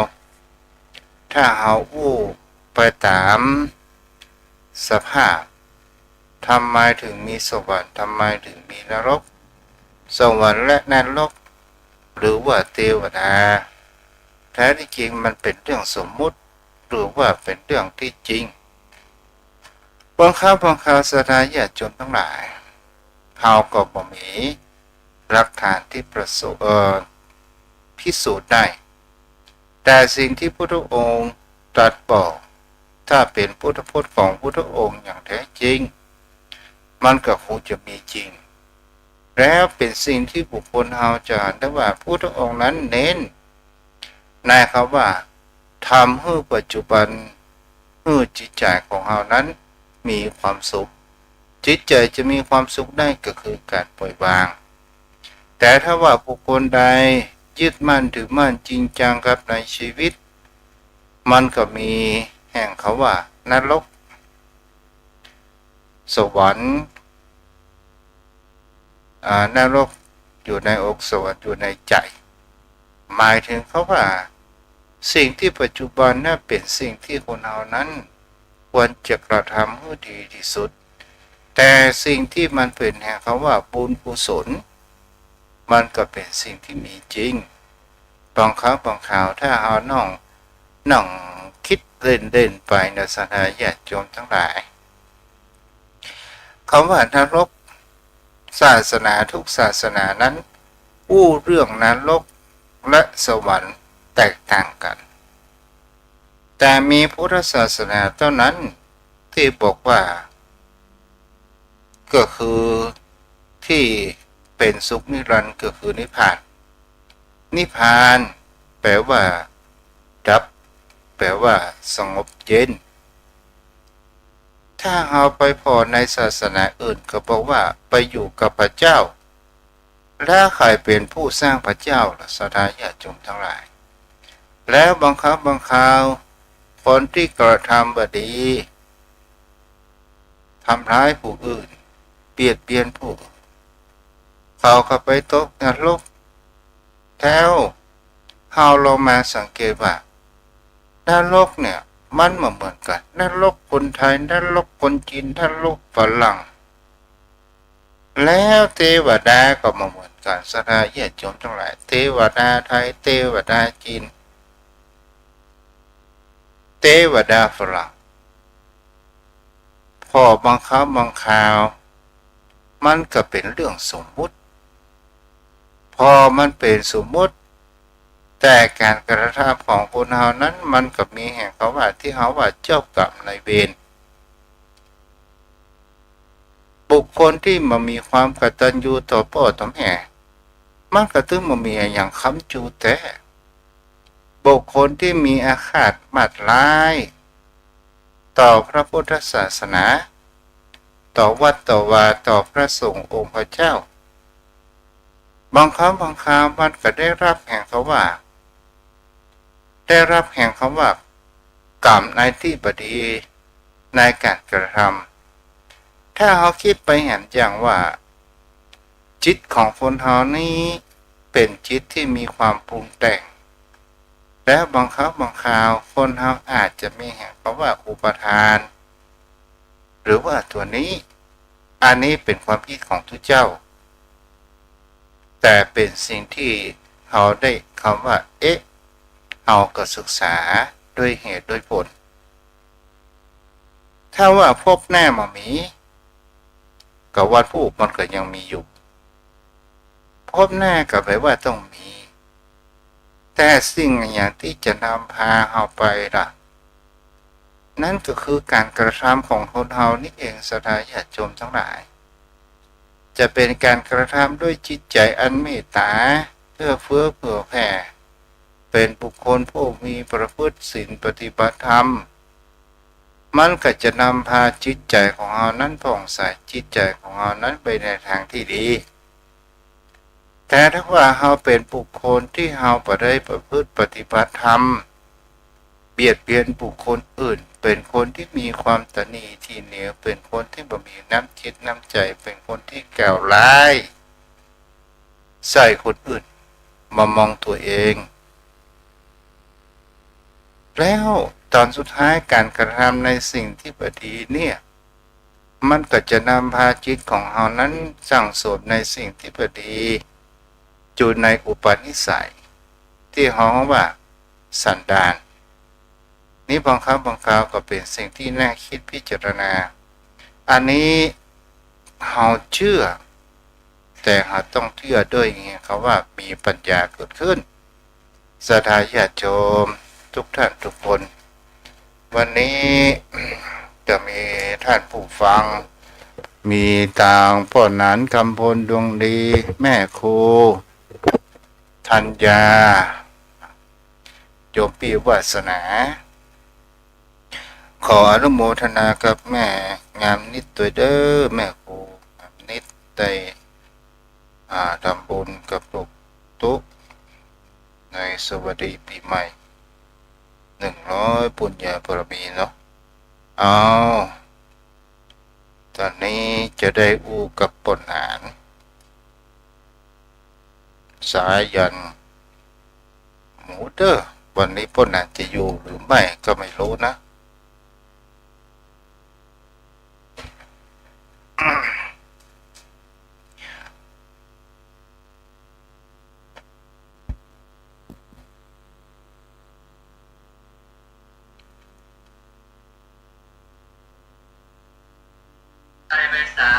ถ้าเราอู้ไปตามสภาพทำไมถึงมีสวรรค์ทำไมถึงมีนรกสวรรค์และนรกหรือว่าเทวดาแท้ที่จริงมันเป็นเรื่องสมมุติหรือว่าเป็นเรื่องที่จริงบางครั้งบางคราวศรัทธาญาติโยมทั้งหลายเขาก็บ่มีหลักฐานที่พิสูจน์ได้แต่สิ่งที่พุทธองค์ตรัสบอกถ้าเป็นพุทธพจน์ของพุทธองค์อย่างแท้จริงมันก็คงจะมีจริงแล้วเป็นสิ่งที่บุคคลเราจะเห็นได้ว่าพุทธองค์นั้นเน้นในคำว่าทำให้ปัจจุบันให้จิตใจของเรานั้นมีความสุขจิตใจจะมีความสุขได้ก็คือการปล่อยวางแต่ถ้าว่าบุคคลใดยึดมั่นถือมั่นจริงจังกับในชีวิตมันก็มีแห่งเขาว่านรกสวรรค์นรกอยู่ในอกสวรรค์อยู่ในใจหมายถึงเขาว่าสิ่งที่ปัจจุบันน่ะเป็นสิ่งที่คนเรานั้นควรจะกระทำให้ดีที่สุดแต่สิ่งที่มันเป็นแห่งเขาว่าบุญกุศลมันก็เป็นสิ่งที่มีจริงบางครั้งบางคราวถ้าเอานั่งคิดเล่นไปในสถานญาติโยมทั้งหลายคำว่านรกศาสนาทุกศาสนานั้นอู้เรื่องนรกและสวรรค์แตกต่างกัน แต่มีพุทธศาสนาเท่านั้นที่บอกว่าก็คือที่เป็นสุขนิรันดร์ก็คือนิพพานนิพพานแปลว่าดับแปลว่าสงบเย็นถ้าเอาไปพอในศาสนาอื่นก็บอกว่าไปอยู่กับพระเจ้าและใครเป็นผู้สร้างพระเจ้าล่ะศรัทธาญาติโยมทั้งหลายแล้วบังคับบังคับคนที่กระทำบดีทำร้ายผู้อื่นเบียดเบียนผู้เขาเข้าไปตกนรกแล้วเฮาลองมาสังเกตว่านรกเนี่ยมันเหมือนกันนรกคนไทยนรกคนจีนนรกฝรั่งแล้วเทวดาก็มาเหมือนกันศรัทธาญาติโยมทั้งหลายเทวดาไทยเทวดาจีนเทวดาฝรั่งพอบังคับบังคาวมันก็เป็นเรื่องสมมุติพอมันเป็นสมมุติแต่การกระทำของคนเฮานั้นมันก็มีแห่งเขาว่าที่เขาว่าเจ้ากรรมนายเวรบุคคลที่มามีความกตัญญูต่อพ่อต่อแม่มันก็ถึงมามีอย่างค้ำจูแต่บุคคลที่มีอาฆาตมาตร้ายต่อพระพุทธศาสนาต่อวัดต่อวาต่อพระสงฆ์องค์พระเจ้าบางครั้งบางคราวมันก็ได้รับแห่งเขาว่าได้รับแห่งคำว่ากรรมในที่บดีในการกระทำถ้าเขาคิดไปเห็นอย่างว่าจิตของคนเรานี้เป็นจิตที่มีความปรุงแต่งและบางครั้งบางคราวคนเราอาจจะมีแห่งคำว่าอุปทานหรือว่าตัวนี้อันนี้เป็นความคิดของทุกเจ้าแต่เป็นสิ่งที่เขาได้คำว่าเอาก็ศึกษาด้วยเหตุด้วยผลถ้าว่าพบแน่มามีกับวัดผู้มันก็ยังมีอยู่พบแน่ก็แปลว่าต้องมีแต่สิ่งอย่างที่จะนำพาเราไปล่ะนั่นก็คือการกระทำของคนเรานี่เองศรัทธาญาติโยมทั้งหลายจะเป็นการกระทำด้วยจิตใจอันเมตตาเพื่อเฟื้อเผื่อแผ่เป็นบุคคลผู้มีประพฤติศีลปฏิบัติธรรมมันก็จะนำพาจิตใจของเรานั้นผ่องใสจิตใจของเรานั้นไปในทางที่ดีแต่ถ้าว่าเราเป็นบุคคลที่เราบ่ได้ประพฤติปฏิบัติธรรมเบียดเบียนบุคคลอื่นเป็นคนที่มีความตณีทีเหนียวเป็นคนที่บ่มีน้ำจิตน้ำใจเป็นคนที่แก่วร้ายใส่คนอื่นมามองตัวเองแล้วตอนสุดท้ายการกระทำในสิ่งที่บดีเนี่ยมันก็จะนำพาจิตของเรานั้นสั่งสมในสิ่งที่บดีอยู่ในอุปนิสัยที่เราว่าสันดานนี่บางครั้งบางคราวก็เป็นสิ่งที่น่าคิดพิจารณาอันนี้เราเชื่อแต่เราต้องเชื่อด้วยอย่างนี้เขาว่ามีปัญญาเกิดขึ้นศรัทธาญาติโยมทุกท่านทุกคนวันนี้จะมีท่านผู้ฟังมีต่างพ่อหนานคำพลดวงดีแม่ครูธัญญาโยมปีวาสนาขออนุโมทนากับแม่งามนิดตัวเด้อแม่ครูงามนิดได้ทำบุญกับลูกตุ๊กในสวัสดีปีใหม่100ปุญญาบารมีเนาะเอาตอนนี้จะได้อูกับปนหารสายันหมูเด้อวันนี้ปนหารจะอยู่หรือไม่ก็ไม่รู้นะเมษา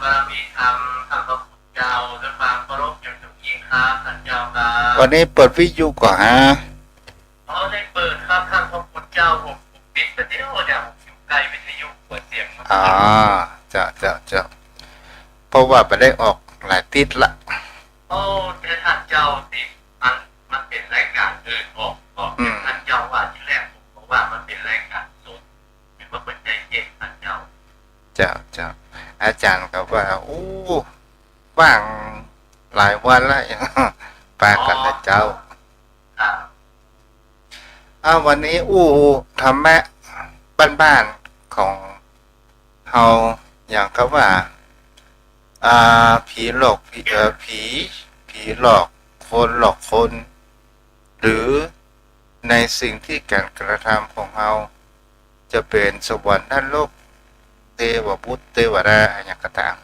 บารมีธรรมข้าพระพุทธเจ้าด้วยความเคารพอย่างสูงยิ่งครับท่านเจ้าครับ วันนี้เปิดวิทยุก่อนฮะได้เปิดครับท่านพระ จ้าผมปิดแต่เดียวเนี่ยผมอยู่ใกล้วิทยุเปิดเสียงมัน อ๋อจะเพราะว่าไปได้ออกหลายติดละ โอ้แต่ท่านเจ้าติมันเป็นรายการอื่นออกท่านเจ้าว่าที่แรกผมบอกว่ามันเป็นรายการสดเป็นว่าเป็นใจเย็นท่านเจ้า จะอาจารย์ก็ว่าอู้ว่างหลายวันแล้ว ปากันนะเจ้า ครับ วันนี้ธรรมะบ้านๆของเฮาอย่างเขาว่าผีหลอกผีหลอกคนหลอกคน หรือในสิ่งที่การกระทำของเฮาจะเป็นสวรรค์ด้านโลกเทวบุตรเทวดาอย่างก็ตาม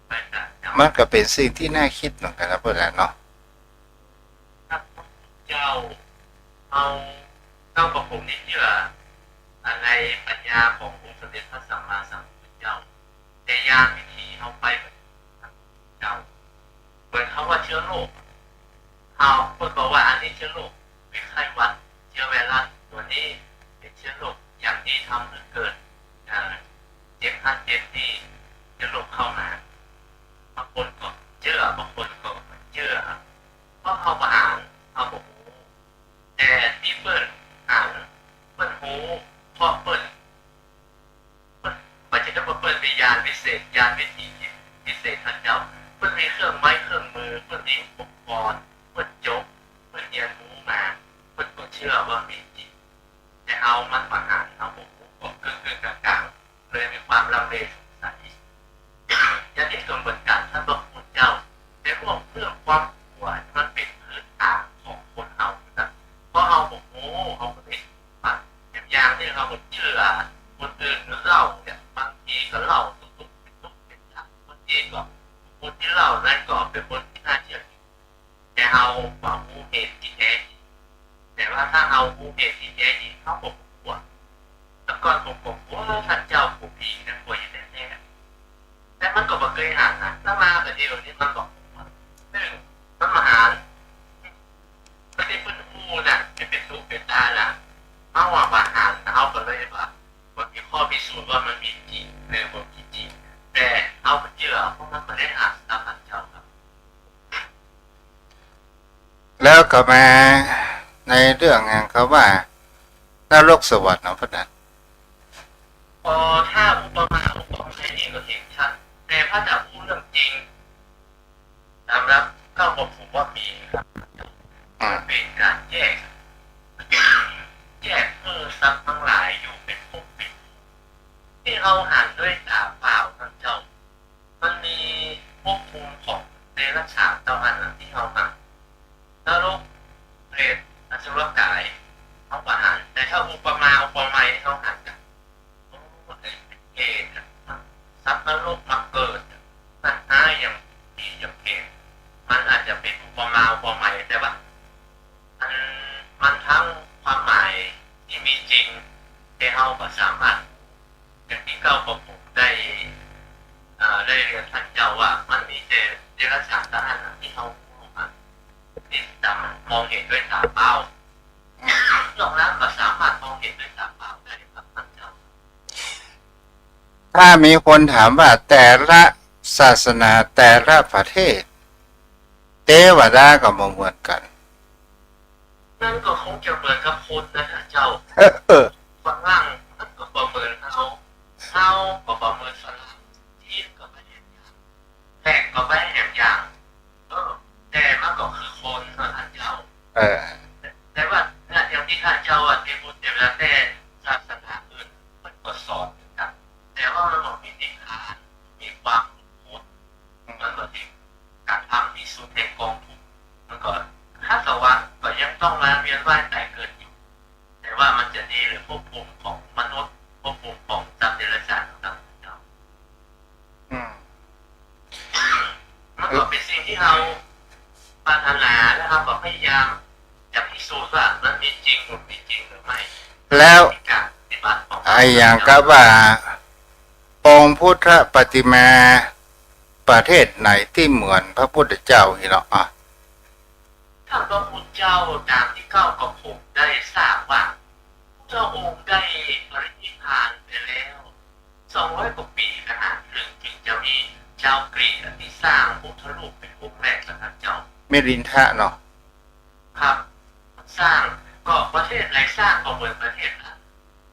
ไม่ใช่เจ้า มันก็เป็นสิ่งที่น่าคิดเหมือนกันนะเพื่อนเนาะ ท่านเจ้าเอาต้องกับผมนี่เชื่ออะไรปัญญาขององค์สมเด็จพระสัมมาสัมพุทธเจ้าแต่ยานวิธีเอาไปเหมือนเจ้าเหมือนเขาว่าเชื้อโรคเอาคนบอกว่าอันนี้เชื้อโรคเป็นไข้หวัดเชื้อไวรัสตัวนี้เป็นเชื้อโรคอย่างที่ทำให้เกิดเจ็บหัดเจ็บนี่เชื้อโรคเข้ามาบางคนก็เชื่อบางคนก็ไม่เชื่อเพราะเขาอ่านเขาบอกแต่ที่เปิดอ่านเปิดหูเพราะเปิดมันจะต้องเปิดมียานวิเศษยานวิถีพิเศษท่านเจ้าเปิดมีเครื่องไม้เครื่องมือเปิดมีอุปกรณ์เปิดจบเปิดเรียนรู้มาเปิดก็เชื่อว่ามีจริงแต่เอามันมาอ่านเอาผมก็กึ่งกลางๆเลยมีความลังเลสงสัยอย่างที่กำหนดการท่านบอกคุณเจ้าในพวกเรื่องความกลัวมันเป็นพื้นฐานของคนเอานะเพราะเอาบอกโอ้เอาไปปัดอย่างที่เราเชื่อคนอื่นเล่าเนี่ยบางทีก็เล่าตุกเป็นทักบางทีก็คนที่เล่านั้นก็เป็นคนที่น่าเชื่อแต่เอาความรู้เหตุที่แท้จริงแต่ว่าถ้าเอารู้เหตุที่แท้จริงเขาบอกกลัวแล้วก็ผมบอกว่าท่านเจ้าผู้ผีนะกลัวอย่างแน่แต่มันก็บอกเคยอ่านนะถ้ามาแต่เดียวนี้มันบอกว่าหนึ่งมันมาอ่านมันได้เป็นผู้น่ะจะเป็นลูกเป็นตาละเอาว่ามาอ่านเอาก็เลยว่ามันมีข้อพิสูจน์ว่ามันมีจริงในบทจริงแต่เอาไปเชื่อเพราะมันไม่ได้อ่านตามท่านเจ้าครับ แล้วก็มาในเรื่องแห่งเขาว่านรกสวรรค์เนาะพระนัน ถ้าอุปมาอุปไมยนี่ก็เห็นชัดแต่ถ้าจะพูดเรื่องจริงนะครับก็บอกผมว่ามีครับเป็นการแยกทรัพย์ทั้งหลายอยู่เป็นภพเป็นที่เราอ่านด้วยตาเปล่าท่านเจ้ามันมีภพภูมิของเดรัจฉานเจ้าอันที่เราอ่านนรกเปรตอสุรกายเขาก็อ่านแต่ถ้าอุปมาอุปไมยเขาอ่านกันเหตุสัตว์นรกมาเกิดมันหาอย่างที่อย่างเหตุมันอาจจะเป็นอุปมาอุปไมยแต่ว่ามันทั้งความหมายที่มีจริงแต่เราก็สามารถอย่างที่เก้ากับผมได้เรียนท่านเจ้าว่ามันมีเดรัจฉานด้านที่เขาที่สามารถมองเห็นด้วยตาเปล่านอกนั้นก็สามารถมองเห็นด้วยตาเปล่าได้ครับท่านเจ้า ถ้ามีคนถามว่าแต่ละศาสนาแต่ละประเทศเทวดาก็บ่เหมือนกัน นั่นก็คงจะเหมือนกับคนนะเจ้า เออ ฝรั่งนั่นก็ประเมินเขาก็ประเมินฝรั่งจีนก็ไม่แหมอย่างแขกก็ไม่แหมอย่างแต่มันก็คือคนนะท่านเจ้า เออ แต่ว่าอย่างที่ท่านเจ้าเทพุทธเจ้าแต่ศาสนาอื่นมันก็สอนกันแต่ว่ามันมีติดฐานมีความโหดมันก็ที่การทำมีสุดในกองทุนมันก็ถ้าสวรรค์ก็ยังต้องมาเวียนว่ายตายเกิดอยู่แต่ว่ามันจะดีหรือภพภูมิของมนุษย์ภพภูมิของสัตว์เดรัจฉานต่างๆมันก็เป็นสิ่งที่เราปรารถนาและเราก็พยายามจะพิสูจน์ว่ามันมีจริงหรือไม่จริงหรือไม่ แล้ว การปฏิบัติของ ไอ้อย่างก็ว่าองค์พุทธปฏิมาประเทศไหนที่เหมือนพระพุทธเจ้าอีเนาะอ่ะ ท่านพระพุทธเจ้าตามที่เก้ากับผมได้ทราบว่า เจ้าองค์ได้ปรินิพพานไปแล้ว200 กว่าปีขนาดถึงจะมีชาวกรีกที่สร้างพุทธรูปเป็นองค์แรกนะครับเจ้า เมรินทะเนาะ ครับสร้างก็ประเทศไหนสร้างก็เหมือนประเทศนะ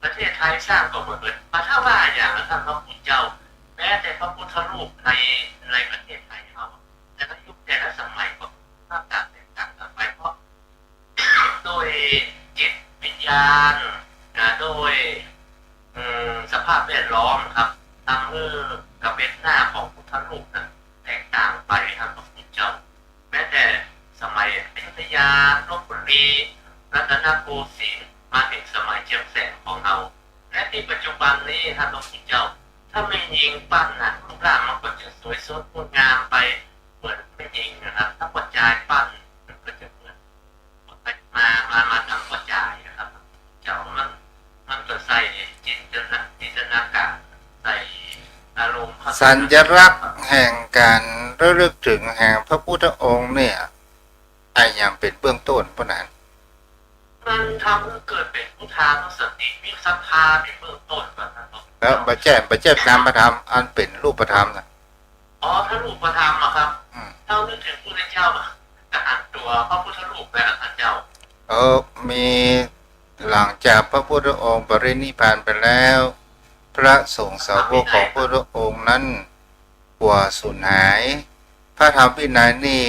ประเทศไทยสร้างก็เหมือนมาถ้าว่าอย่างท่านพระพุทธเจ้าแม้แต่พระพุทธรูปในประเทศไทยเราแต่ละยุคแต่ละสมัยก็น่าแตกต่างกันไปเพราะโดยจิตวิญญาณโดยสภาพแวดล้อมครับทำให้กับเป็นหน้าของพุทธรูปนั้นแตกต่างไปครับพระพุทธเจ้าแม้แต่สมัยอยุธยาลพบุรีรัตนโกสินทร์มาถึงสมัยเจียมแสงของเราและที่ปัจจุบันนี้ท่านพระพุทธเจ้าถ้าไม่ยิงปั้นนะรูปร่างมันก็จะสวยสดงดงามไปเหมือนไม่ยิงนะครับถ้ากระจายปั้นมันก็จะเหมือนมาทำกระจายนะครับเจ้ามันก็ใส่จินตนาการใส่อารมณ์ สัญลักษณ์แห่งการระลึกถึงแห่งพระพุทธองค์เนี่ยไอ้อย่างเป็นเบื้องต้นพวกนั้น มันทำให้เกิดเป็นพุทธานุสติวิสัทธาเป็นเบื้องต้นก่อนนะครับ แล้วบัจเจ็บนามธรรมอันเป็นรูปธรรมนะ อ๋อถ้ารูปธรรมอะครับถ้านึกถึงพระพุทธเจ้าจะอ่านตัวพระพุทธรูปแบบท่านเจ้ามีหลังจากพระพุทธองค์ปรินิพพานไปแล้ว พระสงฆ์สาวกของพระพุทธองค์นั้นกว่าสูญหายพระธรรมวินัยนี่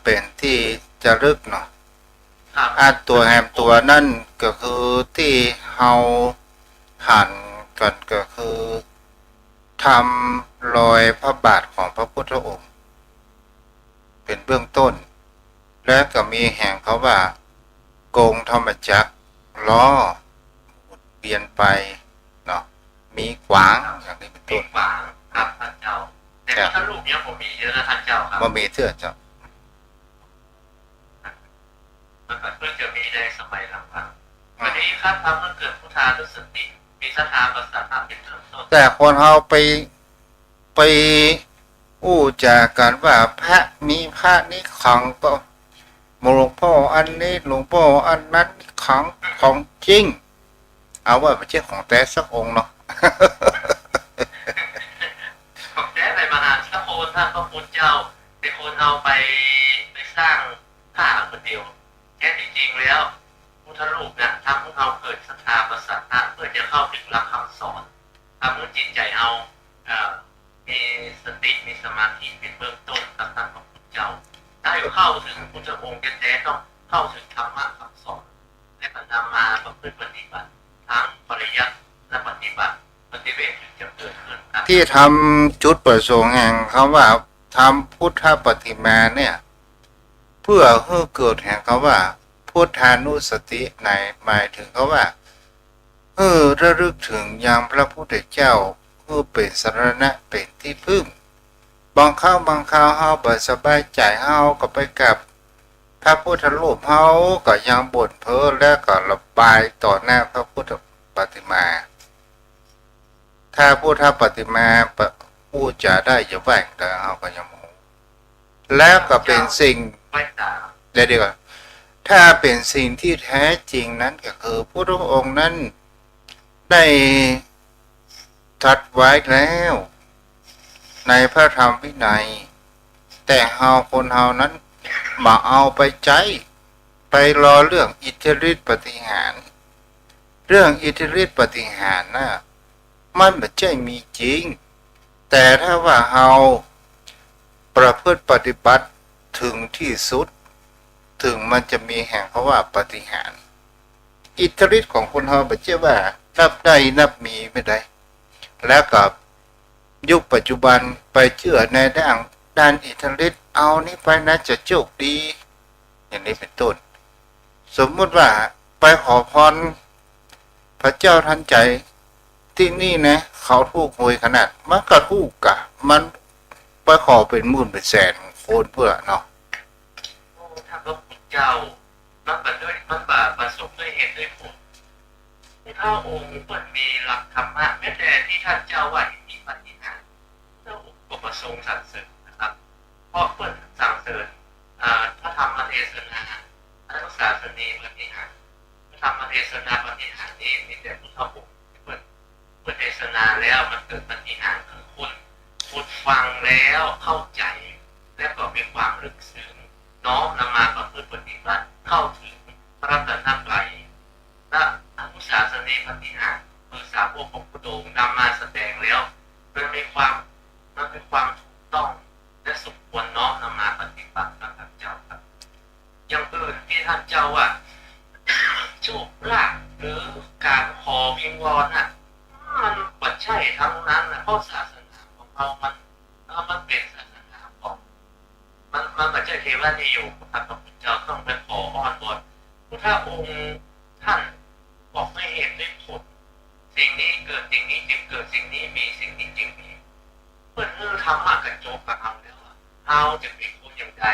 เป็นที่จะรึกเนาะตัวแหมตัวนั่นก็คือที่เฮาหันกันก็คือทำรอยพระบาทของพระพุทธองค์เป็นเบื้องต้นและก็มีแห่งเขาว่าโกงธรรมจักรล้อหมุนเปลี่ยนไปเนาะมีขวางอย่างนี้เป็นต้น ขวางครับท่านเจ้าแต่พระรูปเนี้ยผมมีเยอะนะท่านเจ้าครับว่ามีเสื้อเจ้ามันก็เพิ่งจะมีในสมัยหลังๆวันนี้ครับทำให้เกิดพุทธานุสติมีศรัทธาประสาทเป็นต้นแต่คนเราไปอู้จากกันว่าพระมีพระนี่ขังก็หลวงพ่ออันนี้หลวงพ่ออันนั้นขังของจริงเอาว่าไม่ใช่ของแต่สักองค์เนาะของแท้ในมหาสักโคนท่านพระพุทธเจ้าเป็นคนเอาไปสร้างผ้าคนเดียวแท้จริงๆแล้วพุทธรูปเนี่ยทำให้เราเกิดศรัทธาประสาทเพื่อจะเข้าถึงหลักคำสอนทำให้จิตใจเอามีสติมีสมาธิเป็นเบื้องต้นกับท่านพระพุทธเจ้าได้เข้าถึงพุทธองค์แท้ๆต้องเข้าถึงธรรมะคำสอนและก็นำมาประพฤติปฏิบัติทั้งปริยัติและปฏิบัติปฏิเวทถึงจะเกิดขึ้นที่ทำจุดประสงค์แห่งคำว่าทำพุทธปฏิมาเนี่ยเพื่อให้เกิดแห่งคำว่าพุทธานุสติในหมายถึงเขาว่าระลึกถึงอย่างพระพุทธเจ้าเป็นสรณะเป็นที่พึ่งบางคราวเฮาบ่สบายใจเฮาก็ไปกับพระพุทธรูปเฮาก็ยังบ่นเพ้อและก็ระบายต่อหน้าพระพุทธปฏิมาถ้าพุทธปฏิมาพูดจะได้จะแบ่งแต่เฮาก็ยังมูแล้วก็เป็นสิ่งเดี๋ยวถ้าเป็นสิ่งที่แท้จริงนั้นก็คือพระองค์นั้นได้ตรัสไว้แล้วในพระธรรมวินัยแต่คนเฮานั้นมาเอาไปใจไปรอเรื่องอิทธิฤทธิปฏิหารเรื่องอิทธิฤทธิปฏิหารน่ะมันไม่ใช่มีจริงแต่ถ้าว่าเฮาประพฤติปฏิบัติถึงที่สุดถึงมันจะมีแห่งเขาว่าปฏิหารอิทธิฤทธิของคนเฮาไม่ใช่ว่านับได้นับมีไม่ได้แล้วกับยุคปัจจุบันไปเชื่อในด้านอิทธิฤทธิ์เอานี่ไปนะจะโชคดีอย่างนี้เป็นต้นสมมุติว่าไปขอพรพระเจ้าทันใจที่นี่นะเขาถูกหวยขนาดมันก็ถูกกะมันไปขอเป็นหมื่นเป็นแสนคนเพื่อเนาะถ้าพระพุทธเจ้ามันบัดด้วยมันบาประสบด้วยเหตุด้วยผลที่พระองค์เปิดมีหลักธรรมะแม้แต่ที่ท่านเจ้าว่ามีปฏิหารพระองค์ก็ประสงค์สรรเสริญนะครับเพราะเปิดสรรเสริญพระธรรมเทศนาพระศาสนีปฏิหาร ธรรมเทศนาปฏิหารนี่มีแต่พุทธองค์เปิดเทศนาแล้วมันเกิดปฏิหารคือคุณฟังแล้วเข้าใจและก็มีความลึกซึ้งน้อมนำมาประพฤติปฏิบัติเข้าถึงพระรัตนตรัยและอนุสาสนีปฏิหารคือสาวกของพระองค์นำมาแสดงแล้วมันมีความถูกต้องและสมควรน้อมนำมาปฏิบัติกับท่านเจ้าครับอย่างอื่นที่ท่านเจ้าว่าโชคลาภหรือการขอวิงวอนน่ะมันปัจจัยทั้งนั้นนะเพราะศาสนาของเรามันเป็นศาสนาของมันปัจจัยเทวนิยมครับพระพุทธเจ้าต้องไปขออ้อนวอนพุทธองค์ท่านบอกไม่เห็นได้ผลสิ่งนี้เกิดสิ่งนี้จึงเกิดสิ่งนี้มีสิ่งนี้จึงมีเพื่อนธรรมะกันโจกกับเราแล้วเราจะเป็นคนอย่างไร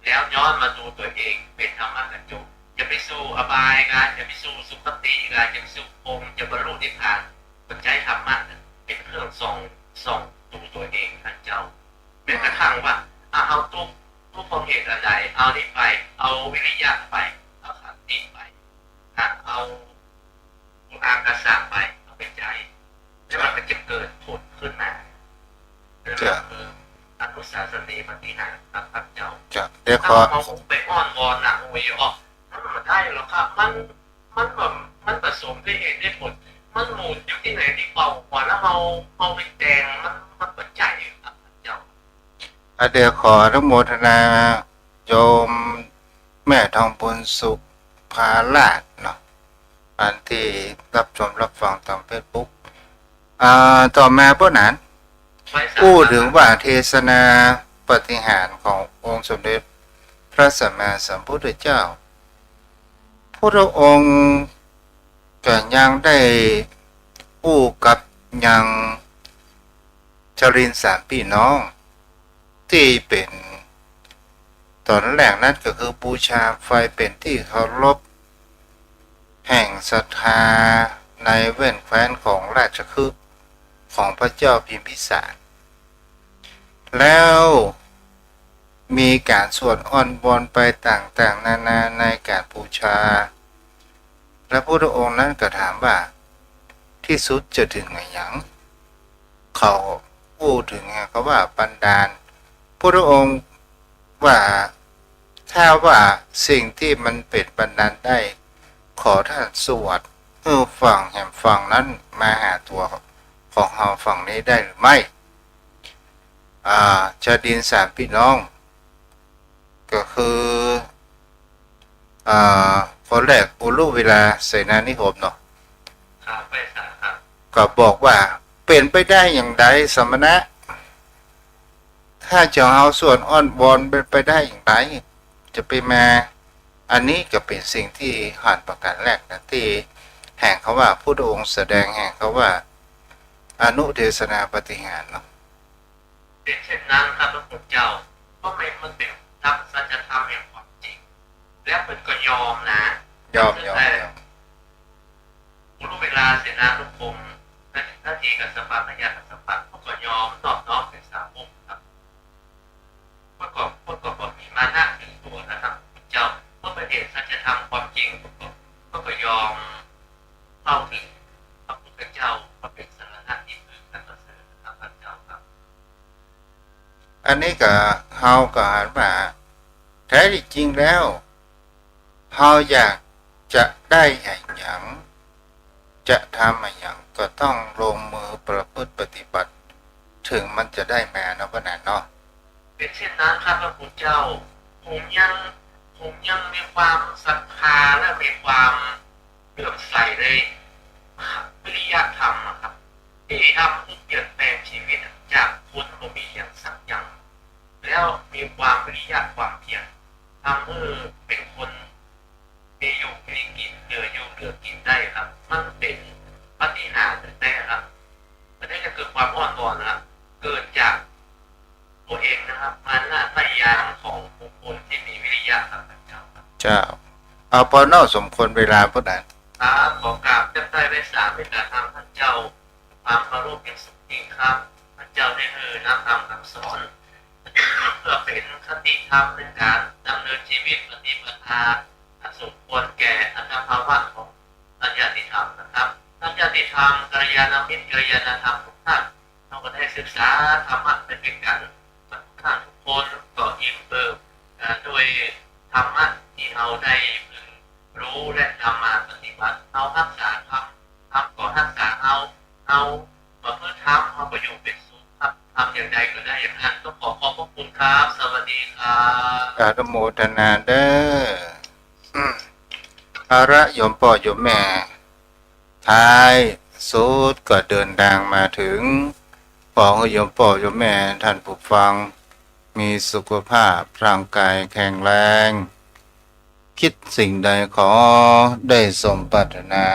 แล้วย้อนมาดูตัวเองเป็นธรรมะกันโจกจะไปสู่อบายกันจะไปสู่สุคติกันจะไปสู่พรหมจะบรรลุนิพพานปัจจัยธรรมะเป็นเครื่องส่องดูตัวเองท่านเจ้าแม้กระทั่งว่าเอาทุกความเหตุอะไรเอานี้ไปเอาวิริยะไปเอาขันติไปเอาอากาศไปเอาเป็นใจแล้วมันก็จะเกิดผลขึ้นมาอนุสาสนีปฏิหารครับเจ้าเดี๋ยวขอไปอ้อนวอนนะโอ้ยออกมันได้หรอครับมันแบบมันผสมด้วยเหตุด้วยผลมันหมุนอยู่ที่ไหนที่เป่าหัวแล้วเอาไปแดงมันปัจจัยครับเจ้าเดี๋ยวขออนุโมทนาโยมแม่ทองบุญสุภาลาภเนาะอันที่รับชมรับฟังทางเฟซบุ๊กต่อมาพวกนั้นพูดถึงว่าเทศนาปฏิหารขององค์สมเด็จพระสัมมาสัมพุทธเจ้าพระองค์ก็ยังได้อู้กับยังจรินสามพี่น้องที่เป็นตอนแรกนั้นก็คือบูชาไฟเป็นที่เคารพแห่งศรัทธาในแว่นแคว้นของราชคฤห์ของพระเจ้าพิมพิสารแล้วมีการสวดอ้อนวอนไปต่างๆนานาในการบูชาและพระองค์นั้นก็ถามว่าที่สุดจะถึงอย่างเขาพูดถึงเขาว่าบันดาลพระองค์ว่าถ้าว่าสิ่งที่มันเป็นบันดาลได้ขอท่านสวดฝั่งแห่งฝั่งนั้นมาหาตัวของเราฝั่งนี้ได้หรือไม่ชาดินสามพี่น้องก็คือคนแรกอุลุเวลาเสนานิคมเนาะก็บอกว่าเป็นไปได้อย่างไรสมณะถ้าจะเอาส่วนอ้อนวอนเป็นไปได้อย่างไรจะไปมาอันนี้ก็เป็นสิ่งที่หันประการแรกนะที่แห่งเขาว่าพุทธองค์แสดงแห่งเขาว่าอนุเทศนาปฏิหารเนาะเป็นเช่นนั้นครับพระพุทธเจ้าเพราะมันเป็นทำสัจธรรมแห่งความจริงและเป็นก็ยอมนะยอมรู้เวลาเสนานุกรมหน้าที่กับสปาพยากับสปาก็ยอมนอบน้อมเป็นสาวกครับพวกก็มีมานะถึงตัวนะครับพระเจ้าเมื่อประเด็นสัจธรรมความจริงก็ยอมเข้าถึงพระพุทธเจ้าก็เป็นสารณะที่พึ่งและประเสริฐครับพระเจ้าครับอันนี้ก็เฮาก็อ่านว่าแท้จริงแล้วเฮาอยากจะได้อย่างจะทำอย่างก็ต้องลงมือประพฤติปฏิบัติถึงมันจะได้มานะพ่อเนาะเป็นเช่นนั้นครับพระพุทธเจ้าผมยังมีความศรัทธาและมีความเลื่อมใสในวิริยะธรรมครับที่ทำให้เปลี่ยนแปลงชีวิตจากคนบ่มีอย่างสักอย่างแล้วมีความวิริยะความเพียรทำให้เป็นคนมีอยู่มีกินเหลืออยู่เหลือกินได้ครับมันเป็นปฏิหารย์แต่ครับมันได้จะเกิดความอ่อนวอนนะครับเกิดจากตัวเองนะครับมันน่าในยามของบุคคลที่มีวิริยะครับเจ้าเอาพอนอสมควรเวลาพวกนั้นขอกราบจะได้ไปสามเป็นการทำท่านเจ้าความเคารพอย่างสุดจริงครับท่านเจ้าได้นำคำสอนเพื่อเป็นคติธรรมในการดำเนินชีวิตปฏิบัติธรรม สมควรแก่อัตภาวะของสัญญาติธรรมนะครับสัญญาติธรรมกัลยาณมิตรกัลยาณธรรมทุกท่านเราก็ได้ศึกษาธรรมะไปด้วยกันทุกท่านทุกคนก็อิ่มเอิบด้วยธรรมะที่เราได้พึงรู้และนำมาปฏิบัติเอารักษาธรรมก็รักษาเอาเพื่อทำเอาประโยชน์เป็นสุขครับทำอย่างใดก็ได้อย่างนั้นก็ขอขอบพระคุณครับ สวัสดีครับ อนุโมทนาเด้อเอาละโยมพ่อโยมแม่ ท้ายสุดก็เดินทางมาถึงขอให้โยมพ่อโยมแม่ท่านผู้ฟัง มีสุขภาพร่างกายแข็งแรง คิดสิ่งใดขอได้สมปรารถนา